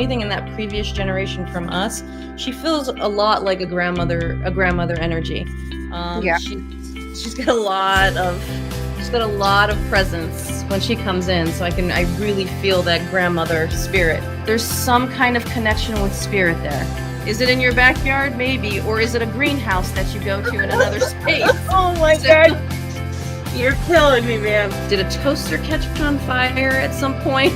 anything in that previous generation from us, she feels a lot like a grandmother energy. Yeah. She's got a lot of presence when she comes in, so I really feel that grandmother spirit. There's some kind of connection with spirit there. Is it in your backyard? Maybe. Or is it a greenhouse that you go to in another space? Oh my God. You're killing me, man. Did a toaster catch on fire at some point?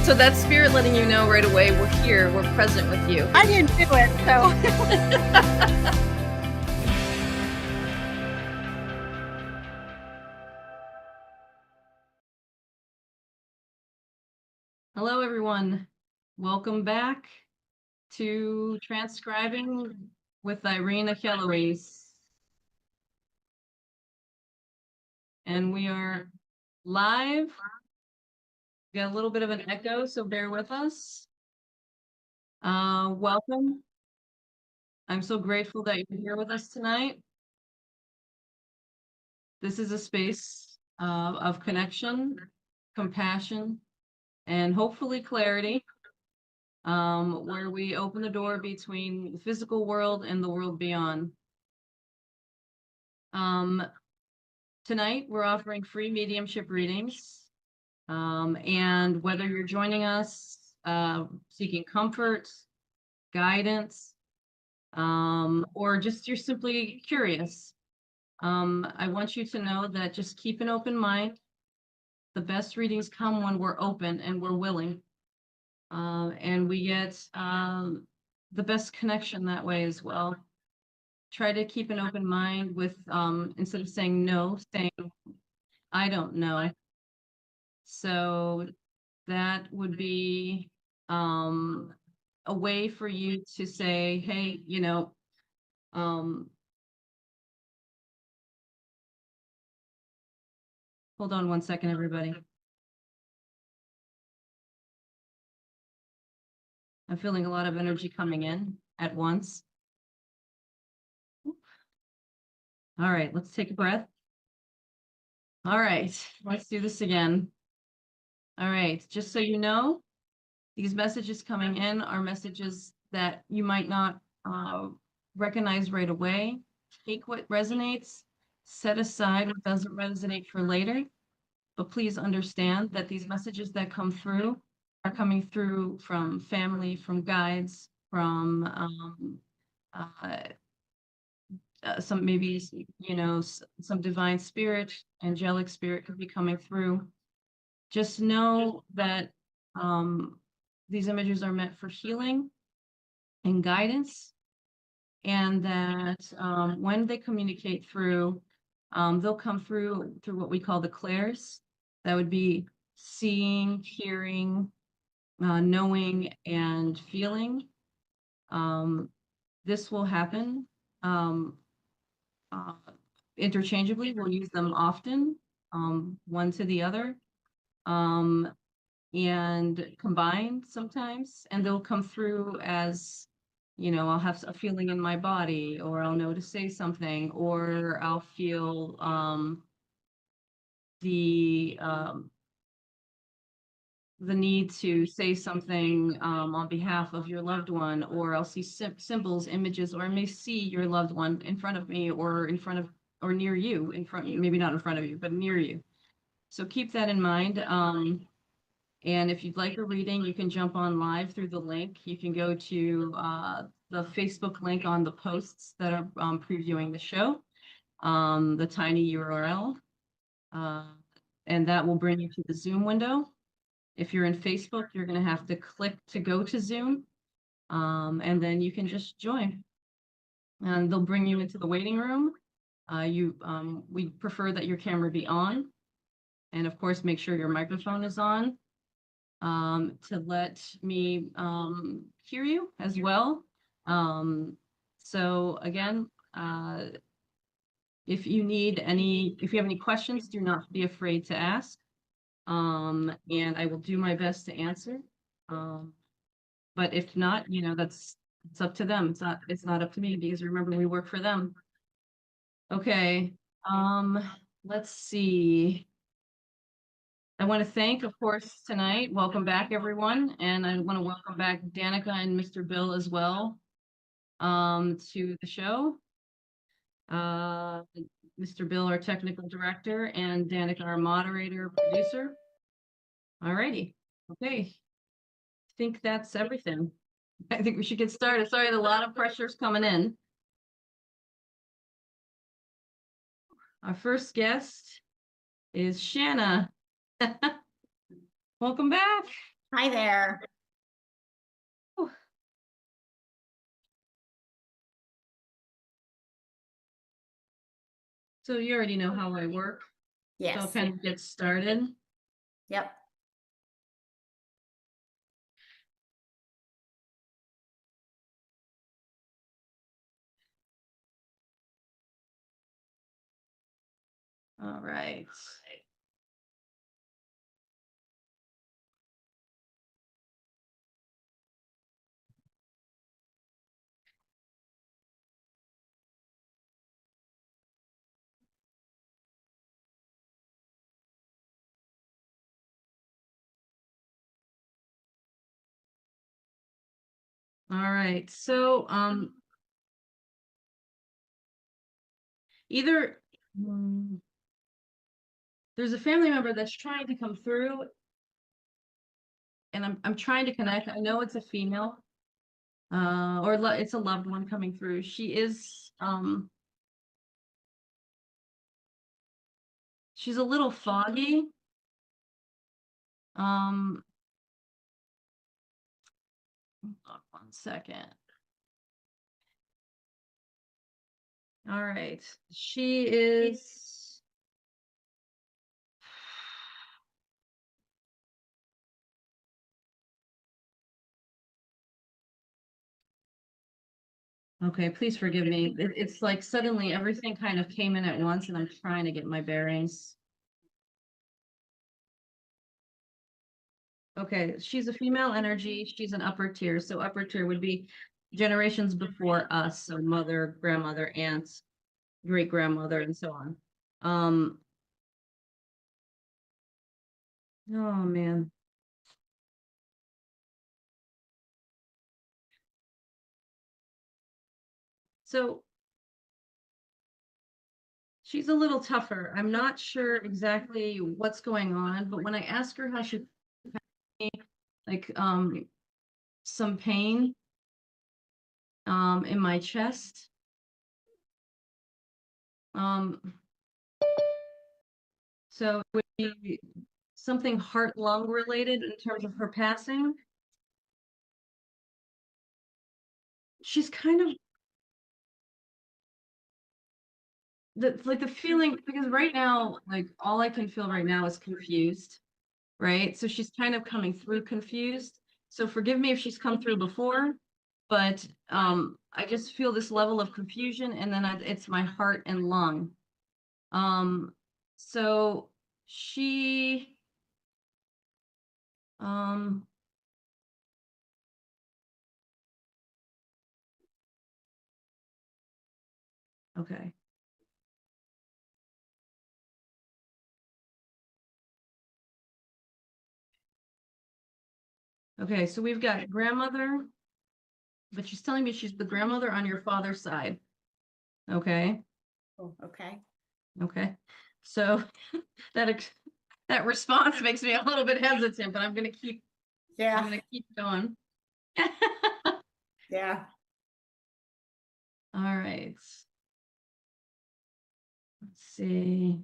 So that spirit letting you know right away, we're here, we're present with you. I didn't do it, so. Hello, everyone. Welcome back to Transcribing with Irene Achelois. And we are live. Got a little bit of an echo, so bear with us. Welcome. I'm so grateful that you're here with us tonight. This is a space of connection, compassion, and hopefully clarity, where we open the door between the physical world and the world beyond. Tonight, we're offering free mediumship readings. And whether you're joining us seeking comfort, guidance, or just you're simply curious, I want you to know that just keep an open mind. The best readings come when we're open and we're willing. And we get the best connection that way as well. Try to keep an open mind with, instead of saying no, saying, I don't know. So that would be a way for you to say, hey, hold on one second, everybody. I'm feeling a lot of energy coming in at once. All right, let's take a breath. All right, let's do this again. All right, just so you know, these messages coming in are messages that you might not recognize right away. Take what resonates, set aside what doesn't resonate for later. But please understand that these messages that come through are coming through from family, from guides, from some maybe, some divine spirit, angelic spirit could be coming through. Just know that these images are meant for healing and guidance, and that when they communicate through, they'll come through what we call the clairs. That would be seeing, hearing, knowing, and feeling. This will happen interchangeably. We'll use them often, one to the other, and combined sometimes, and they'll come through as, I'll have a feeling in my body, or I'll know to say something, or I'll feel the need to say something on behalf of your loved one, or I'll see symbols, images, or I may see your loved one in front of me, or in front of, or near you, maybe not in front of you, but near you. So keep that in mind. And if you'd like a reading, you can jump on live through the link. You can go to the Facebook link on the posts that are previewing the show, the tiny URL, and that will bring you to the Zoom window. If you're in Facebook, you're going to have to click to go to Zoom, and then you can just join. And they'll bring you into the waiting room. We prefer that your camera be on, and of course, make sure your microphone is on, to let me hear you as well. So again, if you have any questions, do not be afraid to ask. And I will do my best to answer. But if not, it's up to them. It's not up to me, because remember, we work for them. Okay. Let's see. I want to thank, of course, tonight, welcome back, everyone. And I want to welcome back Danica and Mr. Bill as well to the show. Mr. Bill, our technical director, and Danica, our moderator, producer. All righty. Okay. I think that's everything. I think we should get started. Sorry, a lot of pressure's coming in. Our first guest is Shanna. Welcome back. Hi there. So you already know how I work. So I'll Yes. kind of get started. Yep. All right. All right. So either there's a family member that's trying to come through, and I'm trying to connect. I know it's a female, or it's a loved one coming through. She is she's a little foggy. Hold on 1 second. All right. She is okay, please forgive me. It's like suddenly everything kind of came in at once and I'm trying to get my bearings. Okay, she's a female energy. She's an upper tier. So upper tier would be generations before us. So mother, grandmother, aunts, great grandmother, and so on. Oh man. So she's a little tougher. I'm not sure exactly what's going on, but when I ask her how she like some pain in my chest. So it would be something heart lung related in terms of her passing. She's kind of the feeling, because right now, like all I can feel right now is confused, right? So she's kind of coming through confused. So forgive me if she's come through before, but I just feel this level of confusion, and then it's my heart and lung. So she okay. Okay, so we've got grandmother, but she's telling me she's the grandmother on your father's side. Okay, Oh, okay. okay. So that response makes me a little bit hesitant, but I'm gonna keep going. Yeah. All right. Let's see.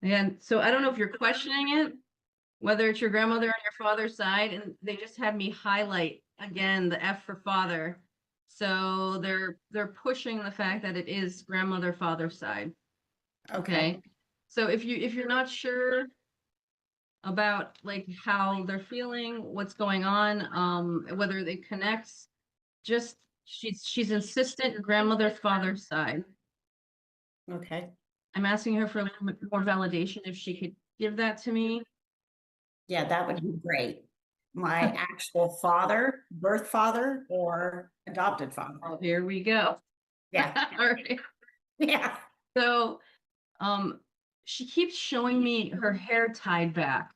And so I don't know if you're questioning it, whether it's your grandmother on your father's side, and they just had me highlight again the F for father. So they're pushing the fact that it is grandmother father's side. Okay. So if you're not sure about like how they're feeling, what's going on, whether they connect, just she's insistent grandmother father's side. Okay. I'm asking her for a little bit more validation if she could give that to me. Yeah, that would be great. My actual father, birth father, or adopted father. Oh, here we go. Yeah. All right. Yeah. So, she keeps showing me her hair tied back.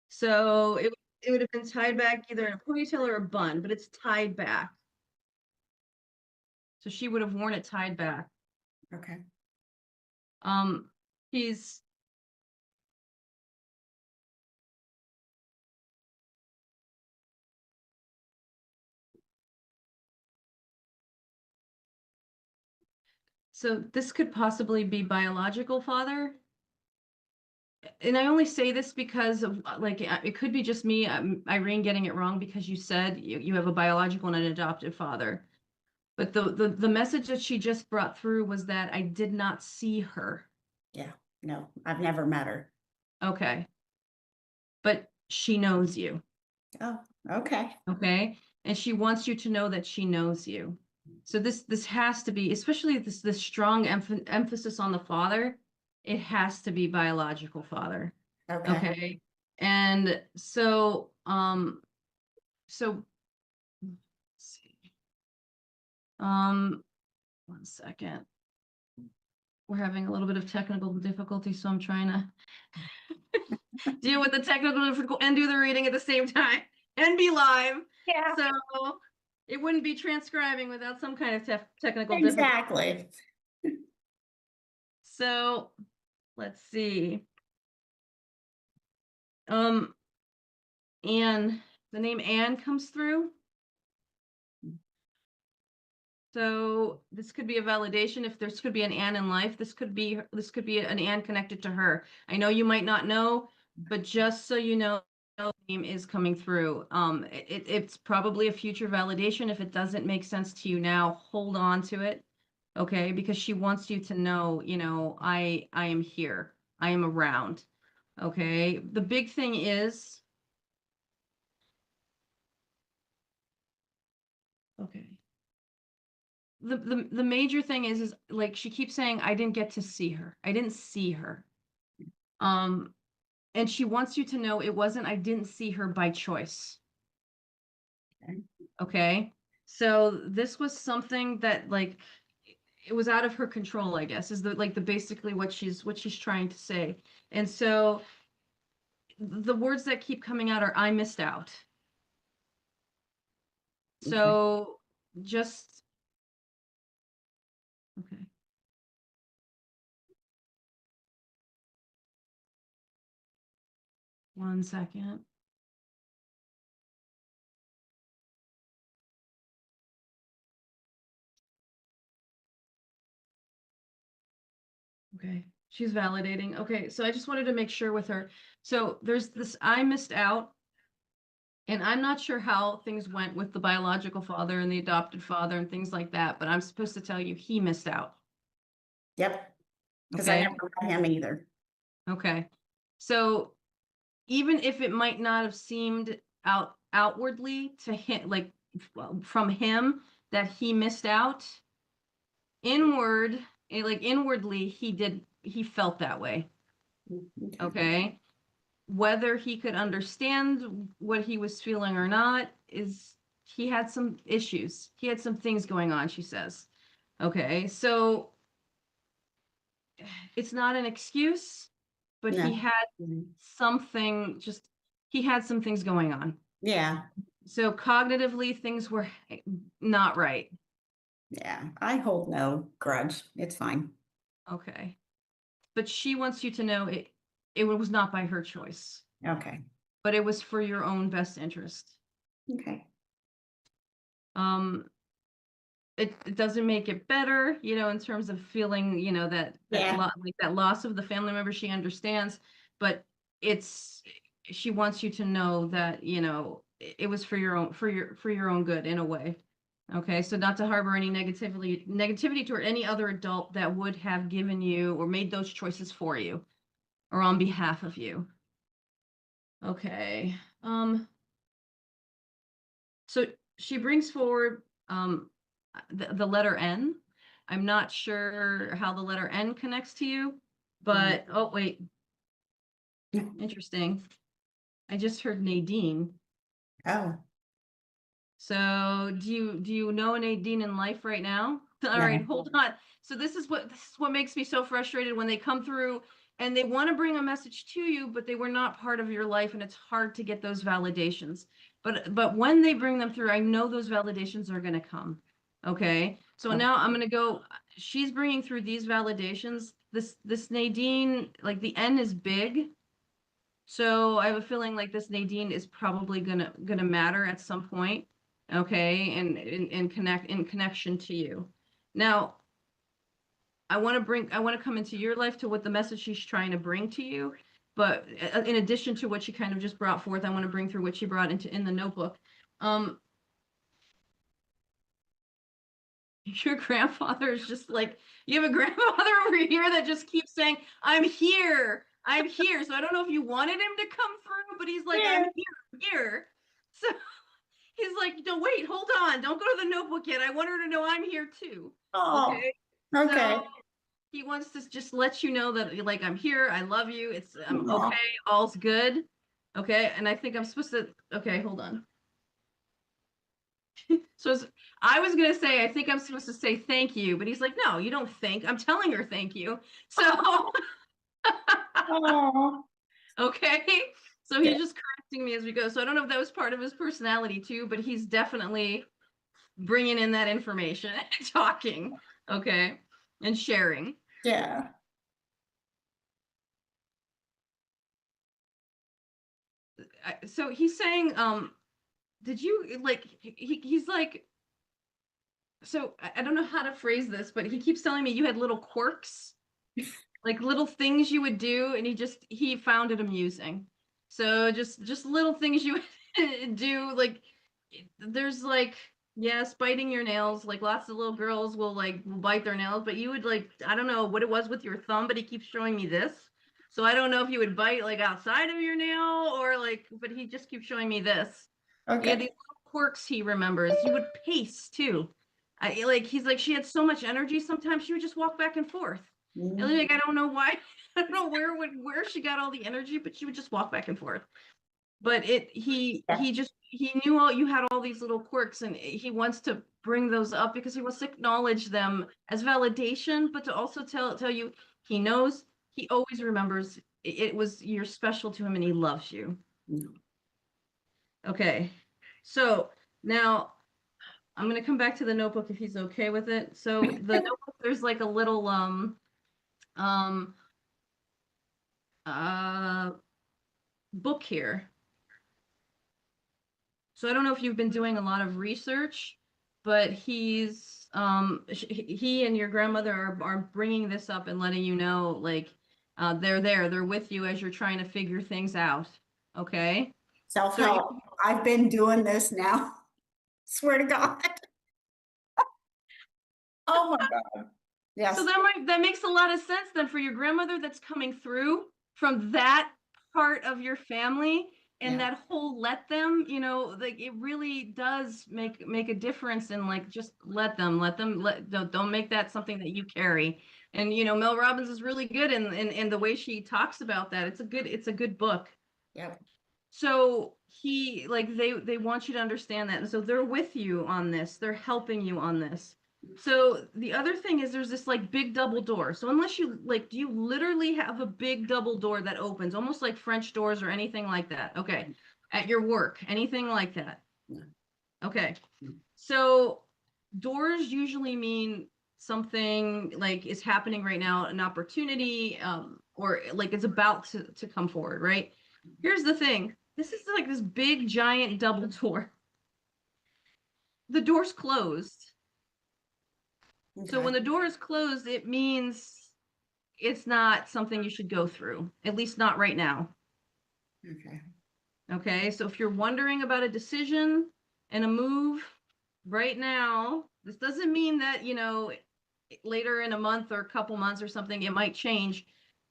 So it would have been tied back either in a ponytail or a bun, but it's tied back. So she would have worn it tied back. Okay. Um, he's so this could possibly be biological father. And I only say this because of like it could be just me, Irene, getting it wrong because you said you have a biological and an adoptive father. But the message that she just brought through was that I did not see her. Yeah. No, I've never met her. Okay. But she knows you. Oh, okay. Okay. And she wants you to know that she knows you. So this has to be, especially this strong emphasis on the father, it has to be biological father. Okay. Okay. And so let's see. One second. We're having a little bit of technical difficulty, so I'm trying to deal with the technical difficulty and do the reading at the same time and be live. Yeah. So it wouldn't be transcribing without some kind of technical difficulty. Exactly. So let's see. Anne, the name Anne comes through. So this could be a validation. If this could be an Anne in life, this could be an Anne connected to her. I know you might not know, but just so you know, the name is coming through. It's probably a future validation. If it doesn't make sense to you now, hold on to it. Okay, because she wants you to know, I am here. I am around. Okay. The big thing is, okay. The major thing is like she keeps saying, I didn't get to see her. I didn't see her. Um, and she wants you to know it wasn't, I didn't see her by choice. Okay. Okay. So this was something that like it was out of her control, I guess, is the basically what she's trying to say. And so the words that keep coming out are I missed out. Okay. So just okay. One second. Okay. She's validating. Okay. So I just wanted to make sure with her. So there's this I missed out, and I'm not sure how things went with the biological father and the adopted father and things like that, but I'm supposed to tell you he missed out. Yep. Because I Okay. never met him either. Okay. So even if it might not have seemed outwardly to him, like from him that he missed out, inwardly, he felt that way. Okay. Okay. Whether he could understand what he was feeling or not is he had some issues. He had some things going on, she says. Okay, so it's not an excuse, but No. he had some things going on. Yeah. So cognitively, things were not right. Yeah. I hold no grudge. It's fine. Okay, but she wants you to know it was not by her choice, Okay. but it was for your own best interest. Okay. Um, it doesn't make it better, in terms of feeling, Yeah. like that loss of the family member she understands, but it's she wants you to know that, it was for your own for your own good in a way. Okay, so not to harbor any negativity toward any other adult that would have given you or made those choices for you or on behalf of you. Okay. So she brings forward the letter N. I'm not sure how the letter N connects to you, but oh wait, interesting. I just heard Nadine. Oh, So do you know a Nadine in life right now? All right, hold on. So this is what makes me so frustrated when they come through and they want to bring a message to you, but they were not part of your life, and it's hard to get those validations. But when they bring them through, I know those validations are going to come. Okay, so now I'm going to go. She's bringing through these validations. This Nadine, like the N is big, so I have a feeling like this Nadine is probably gonna matter at some point. Okay, and in connection to you. Now, I want to come into your life to what the message she's trying to bring to you. But in addition to what she kind of just brought forth, I want to bring through what she brought in the notebook. Your grandfather is just like, you have a grandfather over here that just keeps saying, I'm here. I'm here. So I don't know if you wanted him to come through, but he's like, I'm here. So he's like, no, wait, hold on. Don't go to the notebook yet. I want her to know I'm here too. Oh, okay. So he wants to just let you know that, like, I'm here. I love you. I'm Aw. okay. All's good. Okay. And I think I'm supposed to, okay, hold on. So I was going to say, I think I'm supposed to say thank you, but he's like, no, you don't think. I'm telling her thank you. So, Oh, okay. So he's yeah. just correcting me as we go. So I don't know if that was part of his personality too, but he's definitely bringing in that information and talking. Okay. And sharing. Yeah. So he's saying, did you like, he's like, so I don't know how to phrase this, but he keeps telling me you had little quirks, like little things you would do, and he found it amusing. So just little things you would do, like there's like, yes, biting your nails, like lots of little girls will bite their nails, but you would like, I don't know what it was with your thumb, but he keeps showing me this. So I don't know if you would bite like outside of your nail or like, but he just keeps showing me this. Yeah, these Okay. little quirks he remembers. You would pace too. He's like, she had so much energy. Sometimes she would just walk back and forth. And Mm, like, I don't know why. I don't know where she got all the energy, but she would just walk back and forth. But he yeah. he knew you had all these little quirks, and he wants to bring those up because he wants to acknowledge them as validation, but to also tell you he knows, he always remembers it was you're special to him and he loves you. Mm. Okay. So now I'm going to come back to the notebook if he's okay with it. So the notebook, there's like a little um uh book here. So I don't know if you've been doing a lot of research, but he and your grandmother are bringing this up and letting you know, like, they're with you as you're trying to figure things out. Okay. Self-help. I've been doing this now. Swear to God. Oh my God. Yes. So that makes a lot of sense then for your grandmother that's coming through from that part of your family, and Yeah. that whole let them, like it really does make a difference in like just don't make that something that you carry. And Mel Robbins is really good in the way she talks about that. It's a good book. Yep. So they want you to understand that, and so they're with you on this, they're helping you on this. So the other thing is there's this like big double door. So unless you like, do you literally have a big double door that opens almost like French doors or anything like that? Okay. At your work, anything like that? No. Okay. So doors usually mean something like is happening right now, an opportunity, or like it's about to come forward, right? Here's the thing. This is like this big giant double door. The door's closed. So Okay. when the door is closed, it means it's not something you should go through, at least not right now. Okay. Okay. So if you're wondering about a decision and a move right now, this doesn't mean that, later in a month or a couple months or something, it might change.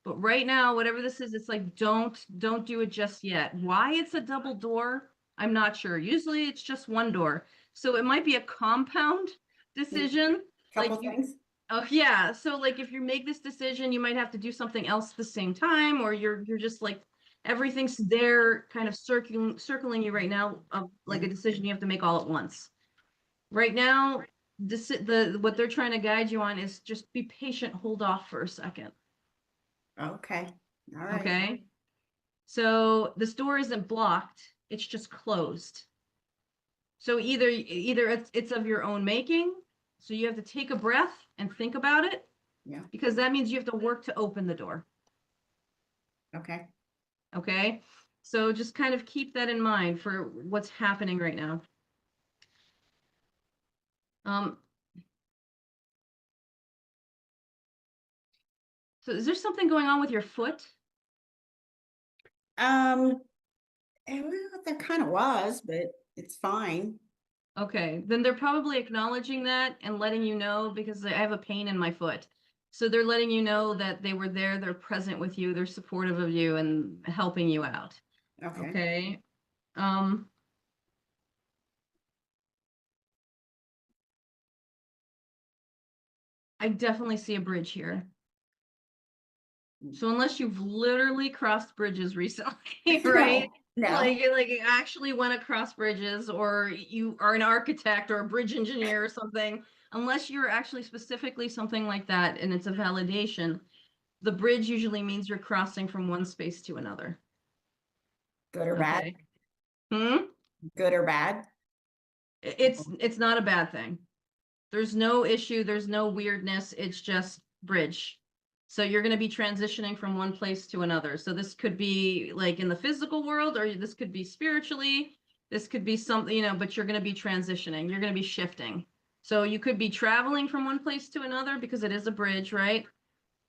But right now, whatever this is, it's like, don't do it just yet. Why it's a double door, I'm not sure. Usually it's just one door. So it might be a compound decision. Couple Like you, things. oh yeah. So like if you make this decision, you might have to do something else at the same time, or you're just like everything's there kind of circling you right now of like a decision you have to make all at once. Right now, what they're trying to guide you on is just be patient, hold off for a second. Okay. All right. Okay. So this door isn't blocked, it's just closed. So either it's of your own making, so you have to take a breath and think about it, Yeah. because that means you have to work to open the door. Okay. Okay. So just kind of keep that in mind for what's happening right now. So is there something going on with your foot? Well, there kind of was, but it's fine. Okay, then they're probably acknowledging that and letting you know, because I have a pain in my foot. So they're letting you know that they were there, they're present with you, they're supportive of you and helping you out. Okay. Okay. I definitely see a bridge here. So unless you've literally crossed bridges recently, right? No. Like you actually went across bridges, or you are an architect or a bridge engineer or something, unless you're actually specifically something like that and it's a validation, the bridge usually means you're crossing from one space to another. Good or bad? Okay. Hmm? Good or bad? It's not a bad thing. There's no issue, there's no weirdness, it's just bridge. So you're going to be transitioning from one place to another. So this could be like in the physical world, or this could be spiritually. This could be something, but you're going to be transitioning. You're going to be shifting. So you could be traveling from one place to another because it is a bridge, right?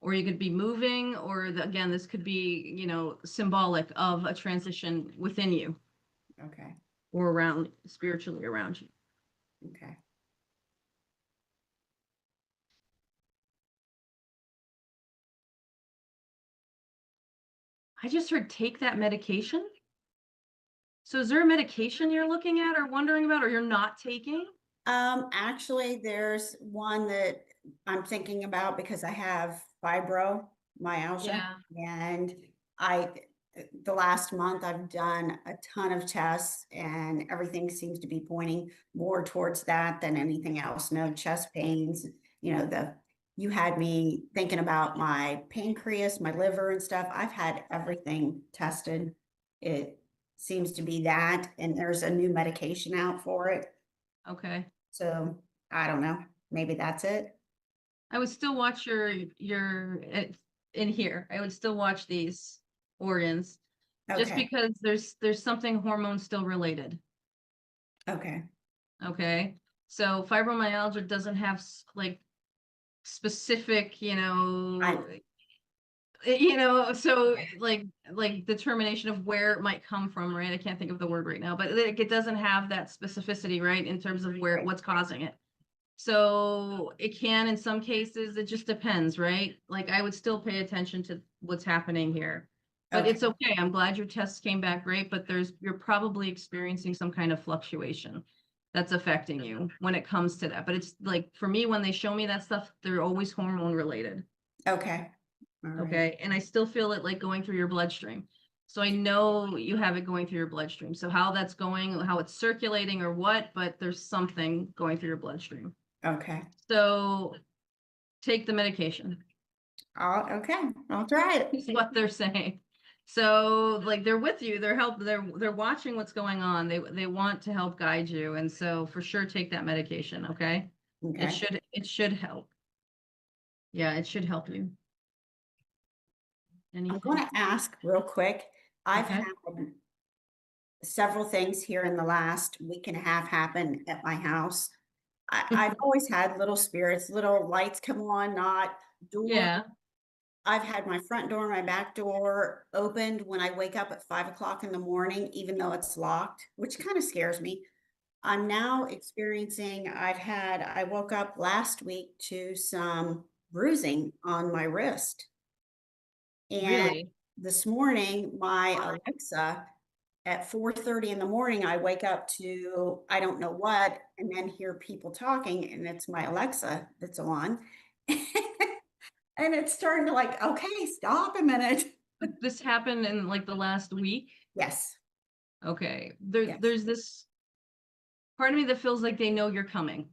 Or you could be moving, or again, this could be, symbolic of a transition within you Okay. or around, spiritually around you. Okay. I just heard take that medication. So is there a medication you're looking at or wondering about, or you're not taking? Actually, there's one that I'm thinking about because I have fibromyalgia, and I, the last month I've done a ton of tests and everything seems to be pointing more towards that than anything else. No chest pains, you had me thinking about my pancreas, my liver and stuff. I've had everything tested. It seems to be that, and there's a new medication out for it. Okay. So I don't know. Maybe that's it. I would still watch in here. I would still watch these organs just Okay. because there's something hormone still related. Okay. Okay. So fibromyalgia doesn't have like specific, so like determination of where it might come from, right? I can't think of the word right now, but it doesn't have that specificity, right, in terms of what's causing it. So it can, in some cases, it just depends, right? Like I would still pay attention to what's happening here. But it's okay. I'm glad your tests came back great, but you're probably experiencing some kind of fluctuation that's affecting you when it comes to that. But it's like for me, when they show me that stuff, they're always hormone related. Okay. All right. Okay. And I still feel it like going through your bloodstream. So I know you have it going through your bloodstream. So how that's going, how it's circulating or what, but there's something going through your bloodstream. Okay. So take the medication. Okay. I'll try it. Is what they're saying. So like they're with you, they're watching what's going on. They want to help guide you. And so for sure take that medication, okay? Okay. It should help. Yeah, it should help you. I'm Anything? going to ask real quick. I've Okay. had several things here in the last week and a half happen at my house. I've always had little spirits, little lights come on, not door. Yeah. I've had my front door, my back door opened when I wake up at 5 o'clock in the morning, even though it's locked, which kind of scares me. I'm now experiencing, I woke up last week to some bruising on my wrist. And Really? this morning, my Alexa at 4:30 in the morning, I wake up to I don't know what, and then hear people talking, and it's my Alexa that's on. And it's starting to like, okay, stop a minute. This happened in like the last week. Yes. Okay. Yes. There's this part of me that feels like they know you're coming.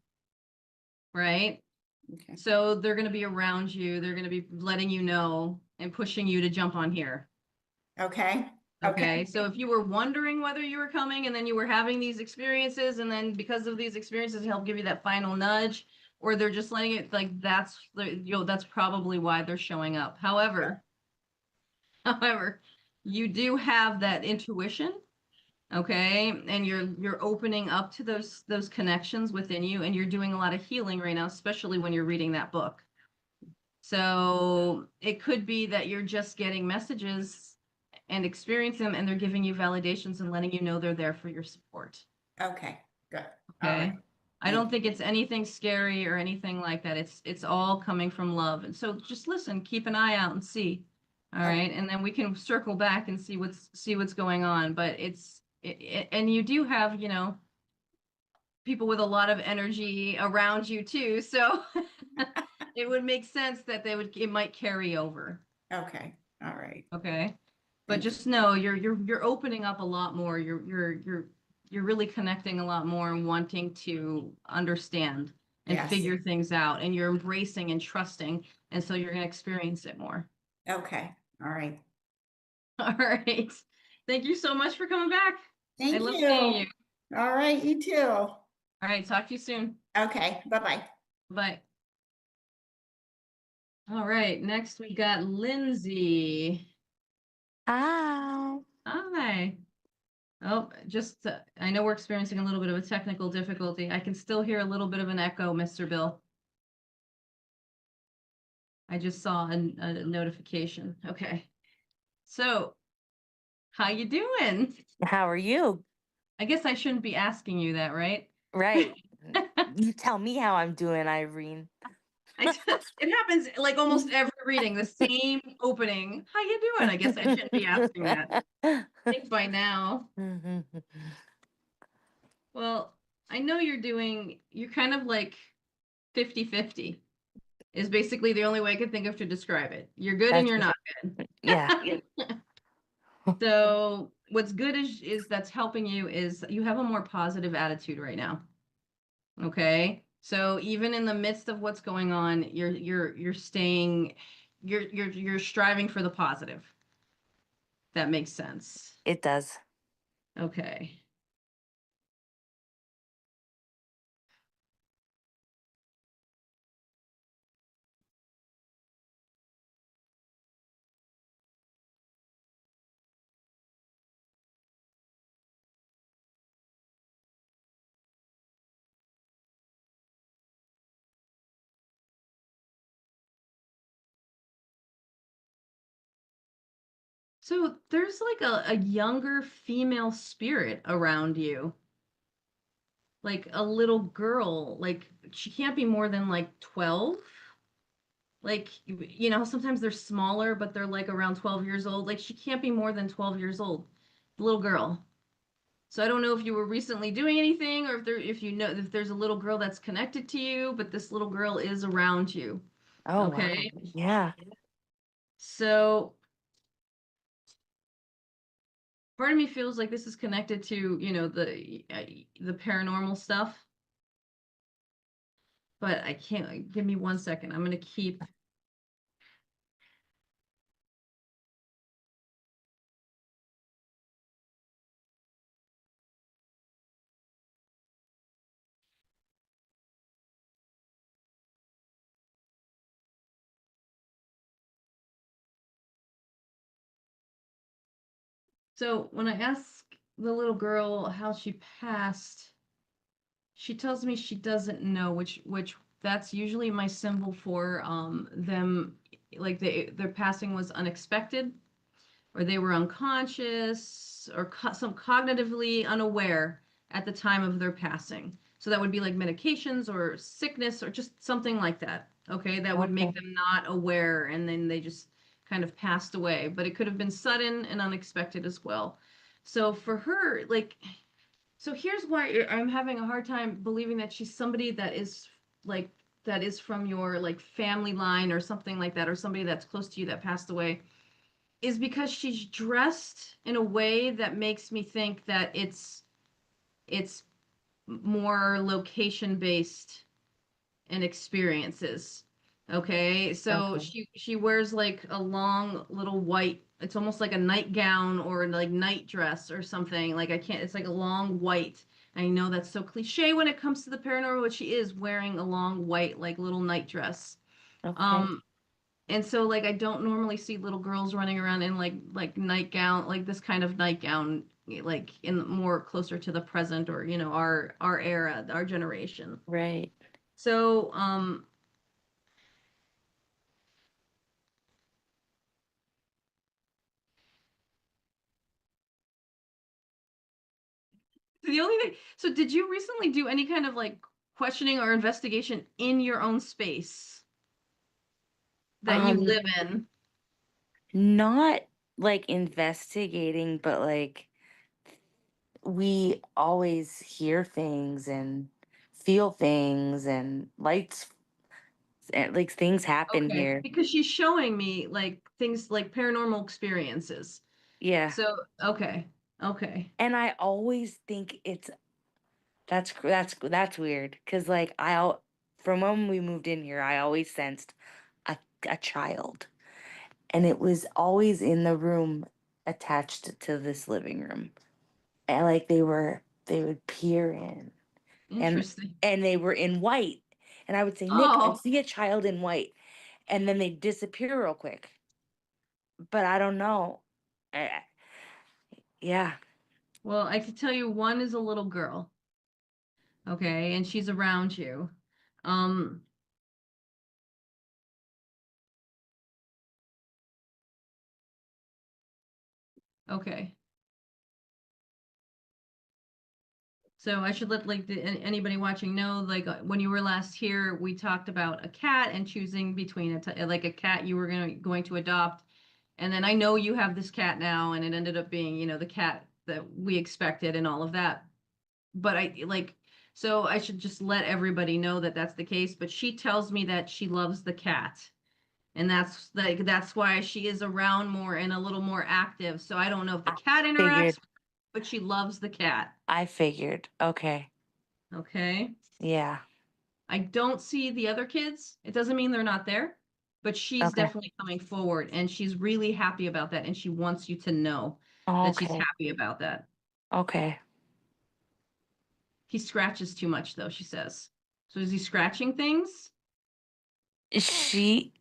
right? Okay. So they're going to be around you. They're going to be letting you know and pushing you to jump on here. Okay. Okay. So if you were wondering whether you were coming and then you were having these experiences, and then because of these experiences help give you that final nudge, or they're just letting it like that's probably why they're showing up. However, you do have that intuition, okay? And you're opening up to those connections within you, and you're doing a lot of healing right now, especially when you're reading that book. So it could be that you're just getting messages and experiencing them, and they're giving you validations and letting you know they're there for your support. Okay. Good. All Okay. right. I don't think it's anything scary or anything like that. It's all coming from love. And so just listen, keep an eye out and see. All Okay. right. And then we can circle back and see what's going on. But and you do have, people with a lot of energy around you too. So it would make sense that it might carry over. Okay. All right. Okay. But Thank you. just know you're opening up a lot more. You're really connecting a lot more and wanting to understand and Yes. figure things out, and you're embracing and trusting, and so you're going to experience it more. Okay. All right. All right. Thank you so much for coming back. I Thank love you. seeing you. All right. You too. All right. Talk to you soon. Okay. Bye-bye. Bye. All right. Next we got Lindsay. Hi. Hi. Oh, just, I know we're experiencing a little bit of a technical difficulty. I can still hear a little bit of an echo, Mr. Bill. I just saw a notification. Okay. So, how you doing? How are you? I guess I shouldn't be asking you that, right? Right. You tell me how I'm doing, Irene. It happens like almost every reading, the same opening. How you doing? I guess I shouldn't be asking that. I think by now. Well, I know you're kind of like 50-50 is basically the only way I could think of to describe it. You're good and you're not good. Yeah. So what's good is that's helping you is you have a more positive attitude right now. Okay. So even in the midst of what's going on, you're staying, you're striving for the positive. That makes sense. It does. Okay. So there's like a younger female spirit around you. Like a little girl, like she can't be more than like 12. Like, sometimes they're smaller, but they're like around 12 years old. Like she can't be more than 12 years old. Little girl. So I don't know if you were recently doing anything or if there's a little girl that's connected to you, but this little girl is around you. Oh, Okay. wow. Yeah. So part of me feels like this is connected to, the paranormal stuff, but I can't, give me 1 second. I'm going to keep. So when I ask the little girl how she passed, she tells me she doesn't know, which that's usually my symbol for them, like their passing was unexpected, or they were unconscious, or some cognitively unaware at the time of their passing. So that would be like medications or sickness or just something like that. Okay, that would make Okay. them not aware, and then they just kind of passed away. But it could have been sudden and unexpected as well. So for her, like, so here's why I'm having a hard time believing that she's somebody like that is from your like family line or something like that, or somebody that's close to you that passed away, is because she's dressed in a way that makes me think that it's more location based and experiences. Okay, so Okay. she wears like a long little white, it's almost like a nightgown or like night dress or something. Like I can't, it's like a long white. I know that's so cliche when it comes to the paranormal, but she is wearing a long white like little night dress. Okay. Um, and so like I don't normally see little girls running around in like nightgown, like this kind of nightgown, like in more closer to the present or our era, our generation. Right. So the only thing, so did you recently do any kind of like questioning or investigation in your own space that you Um, live in? not like investigating, but like we always hear things and feel things and lights and like things happen Okay, here. because she's showing me like things like paranormal experiences. Yeah. So, okay, okay, And I always think it's that's weird because like from when we moved in here, I always sensed a a child, and it was always in the room attached to this living room, and like they would peer in, and interesting. they were in white, and I would say, Nick, I Oh, see a child in white, and then they disappear real quick, but I don't know. Uh, yeah. well, I could tell you one is a little girl, okay, and she's around you. Um, okay. So I should let like anybody watching know, like when you were last here, we talked about a cat and choosing between like a cat you were going to adopt, and then I know you have this cat now, and it ended up being, the cat that we expected and all of that. But so I should just let everybody know that that's the case. But she tells me that she loves the cat, and that's why she is around more and a little more active. So I don't know if the I cat interacts, figured. but she loves the cat. I figured. Okay. Okay. Yeah. I don't see the other kids. It doesn't mean they're not there, but she's Okay. definitely coming forward and she's really happy about that. And she wants you to know that she's Okay. happy about that. Okay. He scratches too much, though, she says. So is he scratching things? She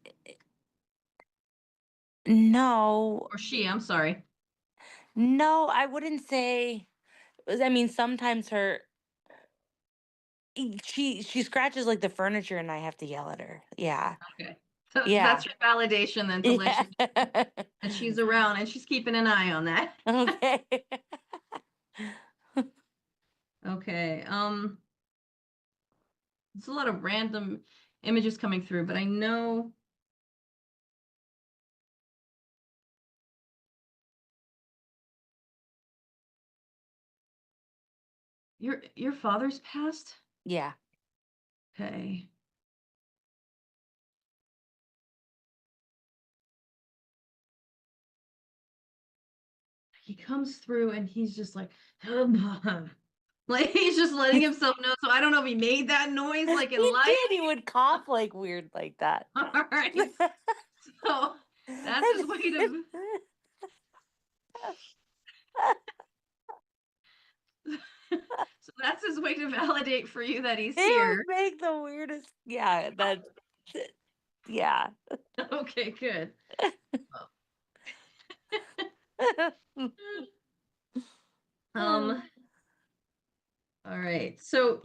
no. Or she, I'm sorry. No, I wouldn't say. I mean, sometimes she scratches like the furniture, and I have to yell at her. Yeah, Okay. So yeah, that's your validation then to let yeah. you know that she's around and she's keeping an eye on that. Okay. Okay. It's a lot of random images coming through, but I know your father's passed. Yeah. Okay. He comes through and he's just like, like he's just letting He himself know. So I don't know if he made that noise like in life. did. He would cough like weird like that. All right. So that's his way to so that's his way to validate for you that he's He here. would make the weirdest. Yeah, that. Yeah. Okay, good. Um, all right. So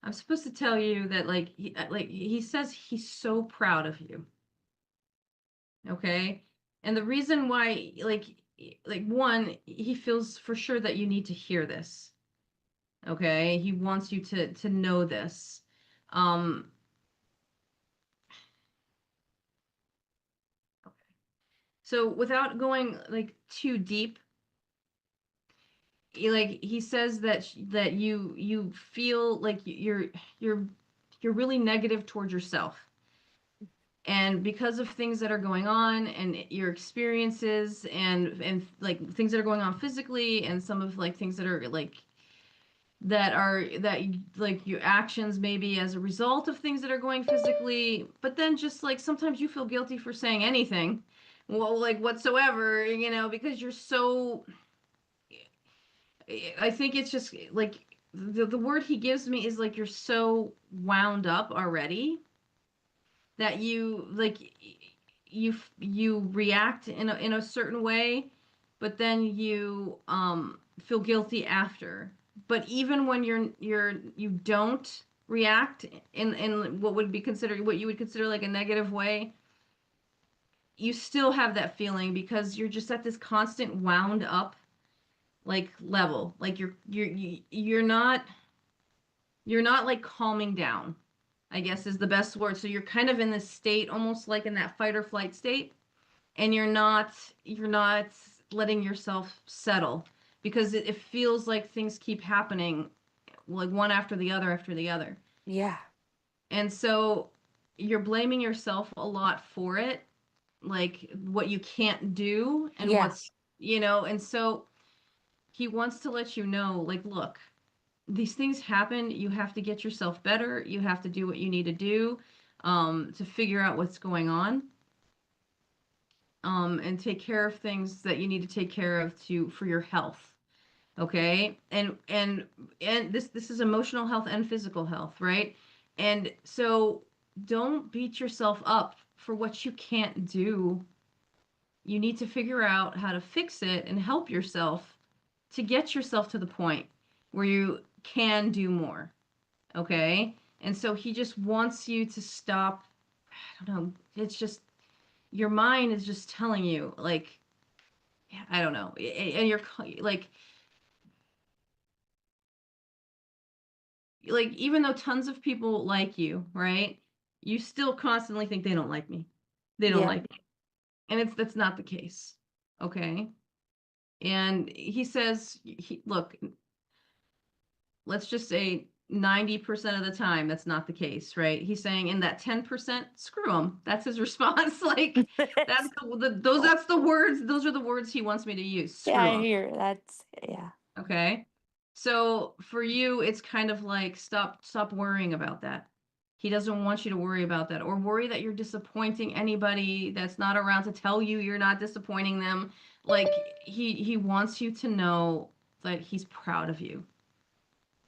I'm supposed to tell you that like he says he's so proud of you. Okay? And the reason why one, he feels for sure that you need to hear this. Okay? He wants you to know this. Um so without going like too deep, he says that you feel like you're really negative towards yourself. And because of things that are going on and your experiences and like things that are going on physically and some of like things that are like your actions maybe as a result of things that are going physically, but then just like sometimes you feel guilty for saying anything, well, like whatsoever, because you're so, I think it's just like the word he gives me is like you're so wound up already that you react in a certain way, but then you feel guilty after. But even when you don't react in what you would consider like a negative way, you still have that feeling because you're just at this constant wound up like level. Like you're not like calming down, I guess is the best word. So you're kind of in this state, almost like in that fight or flight state, and you're not letting yourself settle because it feels like things keep happening like one after the other. Yeah. And so you're blaming yourself a lot for it, like what you can't do and Yeah. and so he wants to let you know, like, look, these things happen. You have to get yourself better. You have to do what you need to do to figure out what's going on, and take care of things that you need to take care of for your health. Okay, and this is emotional health and physical health, right? And so don't beat yourself up for what you can't do. You need to figure out how to fix it and help yourself to get yourself to the point where you can do more. Okay. And so he just wants you to stop. I don't know. It's just your mind is just telling you, like, I don't know. And you're like, even though tons of people like you, right? You still constantly think they don't like me. They don't Yeah. like me. And that's not the case. Okay. And he says, look, let's just say 90% of the time that's not the case, right? He's saying in that 10%, screw him. That's his response. Like that's the words, those are the words he wants me to use. Yeah, Screw I him. hear that's yeah. Okay. So for you, it's kind of like stop worrying about that. He doesn't want you to worry about that or worry that you're disappointing anybody that's not around to tell you you're not disappointing them. Like he wants you to know that he's proud of you.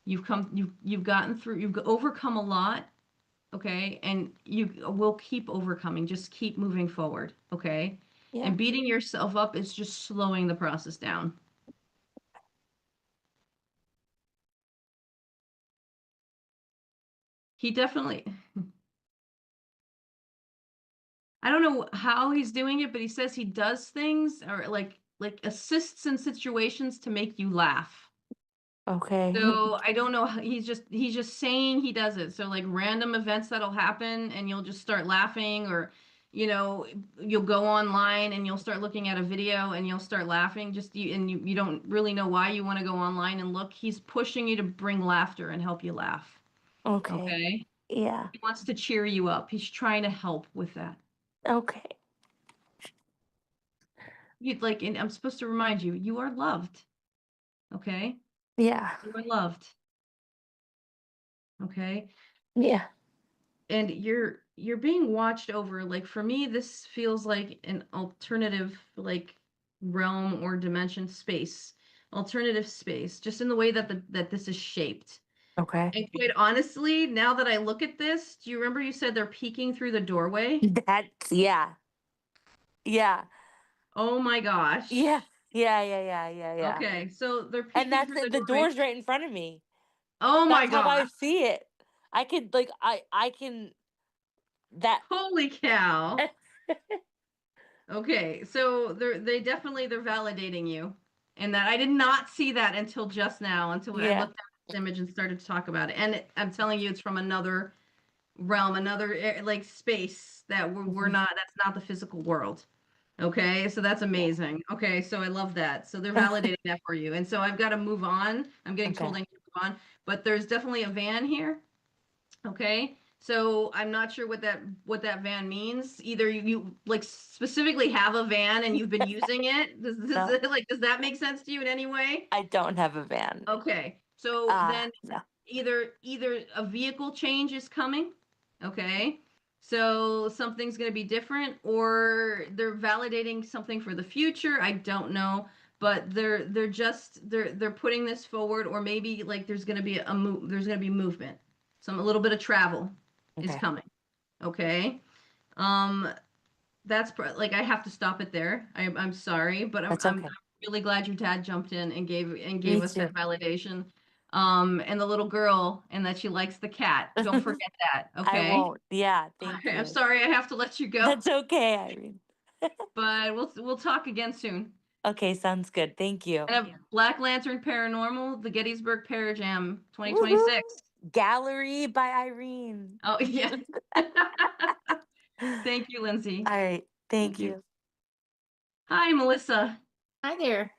You've gotten through, you've overcome a lot, okay? And you will keep overcoming. Just keep moving forward, okay? Yeah. And beating yourself up is just slowing the process down. He definitely, I don't know how he's doing it, but he says he does things or like assists in situations to make you laugh. Okay. So I don't know. He's just saying he does it. So like random events that'll happen and you'll just start laughing or you'll go online and you'll start looking at a video and you'll start laughing you don't really know why you want to go online and look. He's pushing you to bring laughter and help you laugh. Okay. Okay? Yeah. He wants to cheer you up. He's trying to help with that. Okay. You'd like and I'm supposed to remind you, you are loved. Okay? Yeah. You are loved. Okay? Yeah. And you're being watched over. Like for me this feels like an alternative like realm or dimension space, alternative space, just in the way that this is shaped. Okay. And quite honestly, now that I look at this, do you remember you said they're peeking through the doorway? That's yeah. Yeah. Oh my gosh. Yeah. Yeah. Yeah. Yeah. Yeah. Yeah. Okay, so they're And peeking that's through the the doorway. door's right in front of me. Oh my That's how I gosh. see it. I could like I can that Holy cow. Okay, so they're validating you, and that I did not see that until just now, until I yeah. looked at this image and started to talk about it. And I'm telling you, it's from another realm, another like space that we're Mhm. not. That's not the physical world. Okay, so that's Yeah. amazing. Okay, so I love that. So they're validating that for you, and so I've got to move on. I'm getting Okay. told I need to move on, but there's definitely a van here. Okay, So I'm not sure what that van means. Either you like specifically have a van and you've been using it. No. Does that make sense to you in any way? I don't have a van. Okay, so then No. either a vehicle change is coming, okay? So something's going to be different, or they're validating something for the future. I don't know, but they're putting this forward, or maybe like there's going to be there's going to be movement, a little bit of travel is Okay. coming, okay? Um, like I have to stop it there. I'm sorry, but That's I'm okay. really glad your dad jumped in and gave Me us too. that validation. And the little girl, and that she likes the cat. Don't forget that, I okay? won't. Yeah, thank Okay, I'm you. sorry I have to let you go, That's okay, Irene. but we'll talk again soon. Okay, sounds good. Thank you. I have Black Lantern Paranormal, the Gettysburg Parajam Woohoo! 2026. Gallery by Irene. Oh yeah. Thank you, Lindsay. All right. Thank Thank you. you. Hi, Melissa. Hi there.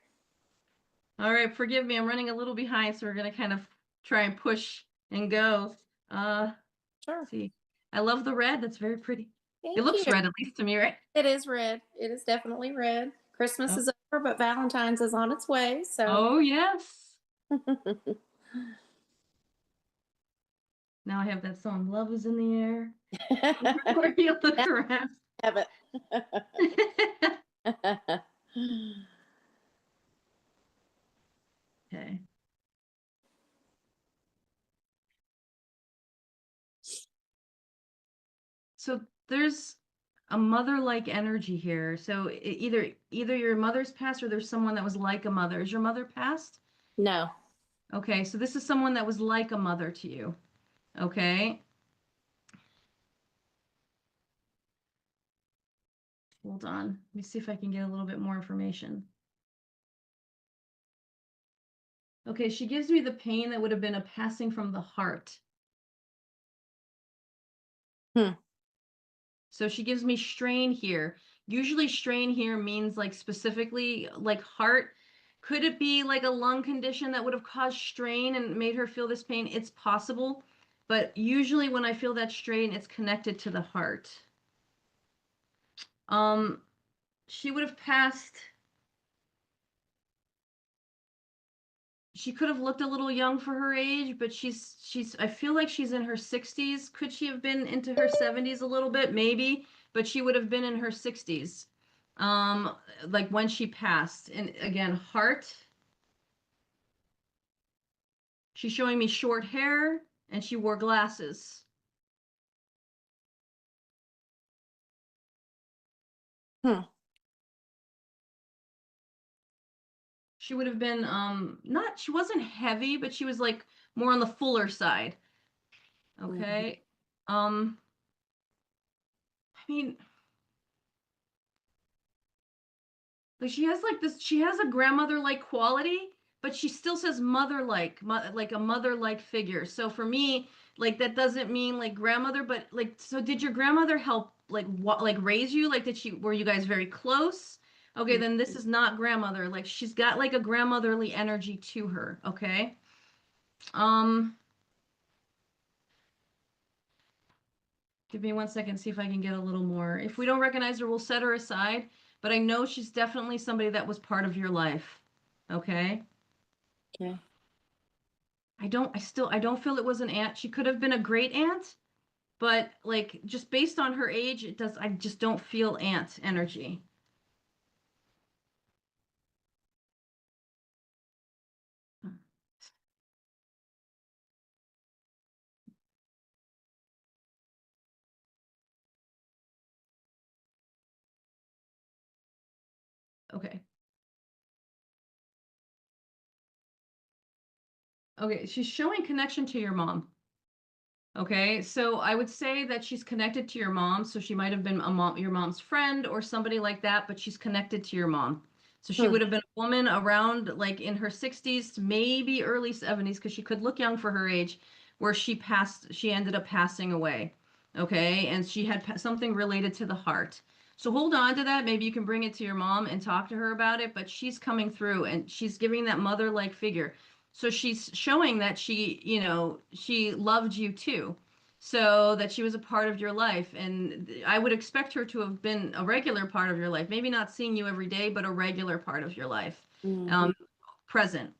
All right, forgive me, I'm running a little behind, so we're gonna kind of try and push and go. Sure. Let's see. I love the red. That's very pretty. Thank It looks you. red, at least to me, right? It is red. It is definitely red. Christmas Oh. is over, but Valentine's is on its way. So Oh, yes. Now I have that song, Love is in the Air. Where you look around. have it. Okay. So there's a mother-like energy here. So either your mother's passed or there's someone that was like a mother. Is your mother passed? No. Okay, so this is someone that was like a mother to you. Okay. Hold on. Let me see if I can get a little bit more information. Okay, she gives me the pain that would have been a passing from the heart. So she gives me strain here. Usually strain here means like specifically like heart. Could it be like a lung condition that would have caused strain and made her feel this pain? It's possible, but usually when I feel that strain, it's connected to the heart. She would have passed. She could have looked a little young for her age, but I feel like she's in her 60s. Could she have been into her 70s a little bit? Maybe, but she would have been in her 60s. Like when she passed. And again, heart. She's showing me short hair and she wore glasses. She would have been she wasn't heavy, but she was like more on the fuller side. Okay. I mean, like she has a grandmother-like quality, but she still says mother-like, like a mother-like figure. So for me, like that doesn't mean like grandmother, but like, so did your grandmother help like like raise you? Like were you guys very close? Okay, then this is not grandmother. Like she's got like a grandmotherly energy to her, okay? Um, Give me 1 second, see if I can get a little more. If we don't recognize her, we'll set her aside. But I know she's definitely somebody that was part of your life. Okay? Okay. I don't feel it was an aunt. She could have been a great aunt, but like just based on her age, I just don't feel aunt energy. Okay. Okay, she's showing connection to your mom. Okay, so I would say that she's connected to your mom. So she might have been your mom's friend or somebody like that, but she's connected to your mom. So she would have been a woman around like in her 60s, maybe early 70s, because she could look young for her age, where she ended up passing away. Okay, and she had something related to the heart. So hold on to that. Maybe you can bring it to your mom and talk to her about it, but she's coming through and she's giving that mother-like figure. So she's showing that she loved you too. so that she was a part of your life. And I would expect her to have been a regular part of your life, maybe not seeing you every day, but a regular part of your life, Mhm. present.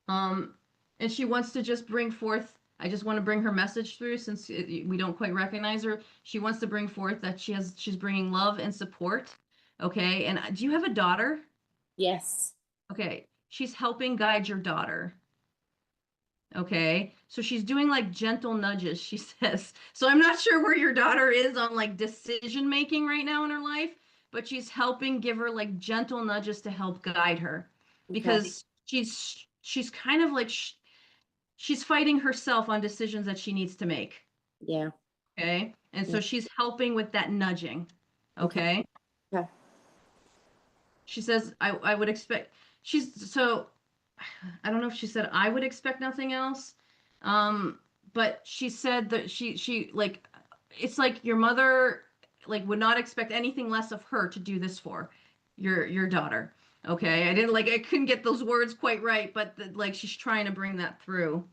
Um, and she wants to just bring forth, I just want to bring her message through since we don't quite recognize her. She wants to bring forth that she's bringing love and support. Okay. And do you have a daughter? Yes. Okay. She's helping guide your daughter. Okay. So she's doing like gentle nudges, she says. So I'm not sure where your daughter is on like decision making right now in her life, but she's helping give her like gentle nudges to help guide her Okay. because she's kind of like she's fighting herself on decisions that she needs to make. Yeah. Okay. And Yeah. so she's helping with that nudging. Okay. Okay. Okay. She says, I would expect, she's so, I don't know if she said, I would expect nothing else. But she said that she like, it's like your mother, like, would not expect anything less of her to do this for your daughter. Okay. I couldn't get those words quite right, but like, she's trying to bring that through.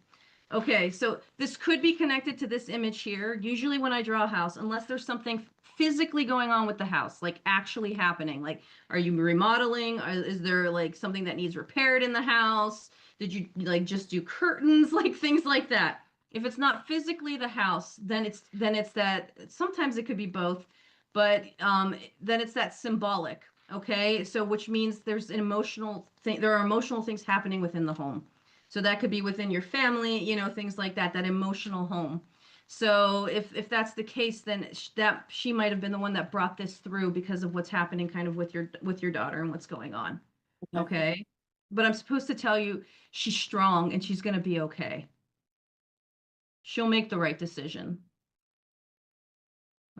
Okay, so this could be connected to this image here. Usually when I draw a house, unless there's something physically going on with the house, like actually happening, like are you remodeling? Is there like something that needs repaired in the house? Did you like just do curtains, like things like that? If it's not physically the house, then it's that sometimes it could be both, but then it's that symbolic, okay? So which means there's an emotional thing, there are emotional things happening within the home. So that could be within your family, things like that, that emotional home. So if that's the case, then that she might have been the one that brought this through because of what's happening kind of with your daughter and what's going on. Okay. Okay. But I'm supposed to tell you she's strong and she's going to be okay. She'll make the right decision.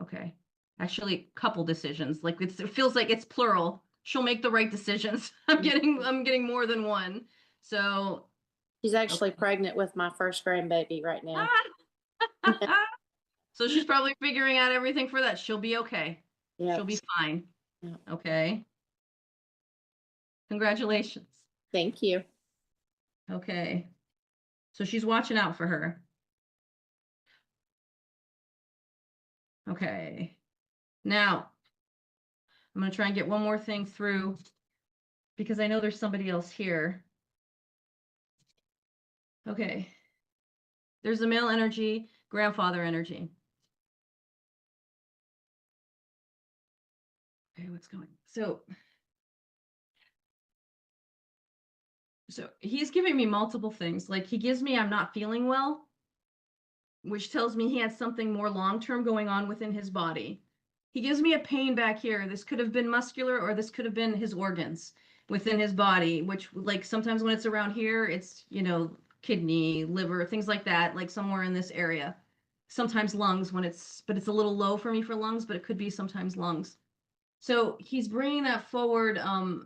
Okay. Actually, couple decisions. Like it feels like it's plural. She'll make the right decisions. I'm getting more than one. So, She's actually okay. pregnant with my first grandbaby right now. So she's probably figuring out everything for that. She'll be okay. She'll Yep. be fine. Yep. Okay. Congratulations. Thank you. Okay. So she's watching out for her. Okay. Now, I'm going to try and get one more thing through because I know there's somebody else here. Okay. There's the male energy, grandfather energy. Okay, what's going? So he's giving me multiple things. Like he gives me I'm not feeling well, which tells me he had something more long-term going on within his body. He gives me a pain back here. This could have been muscular or this could have been his organs within his body, which like sometimes when it's around here, it's, kidney, liver, things like that, like somewhere in this area. Sometimes lungs but it's a little low for me for lungs, but it could be sometimes lungs. So he's bringing that forward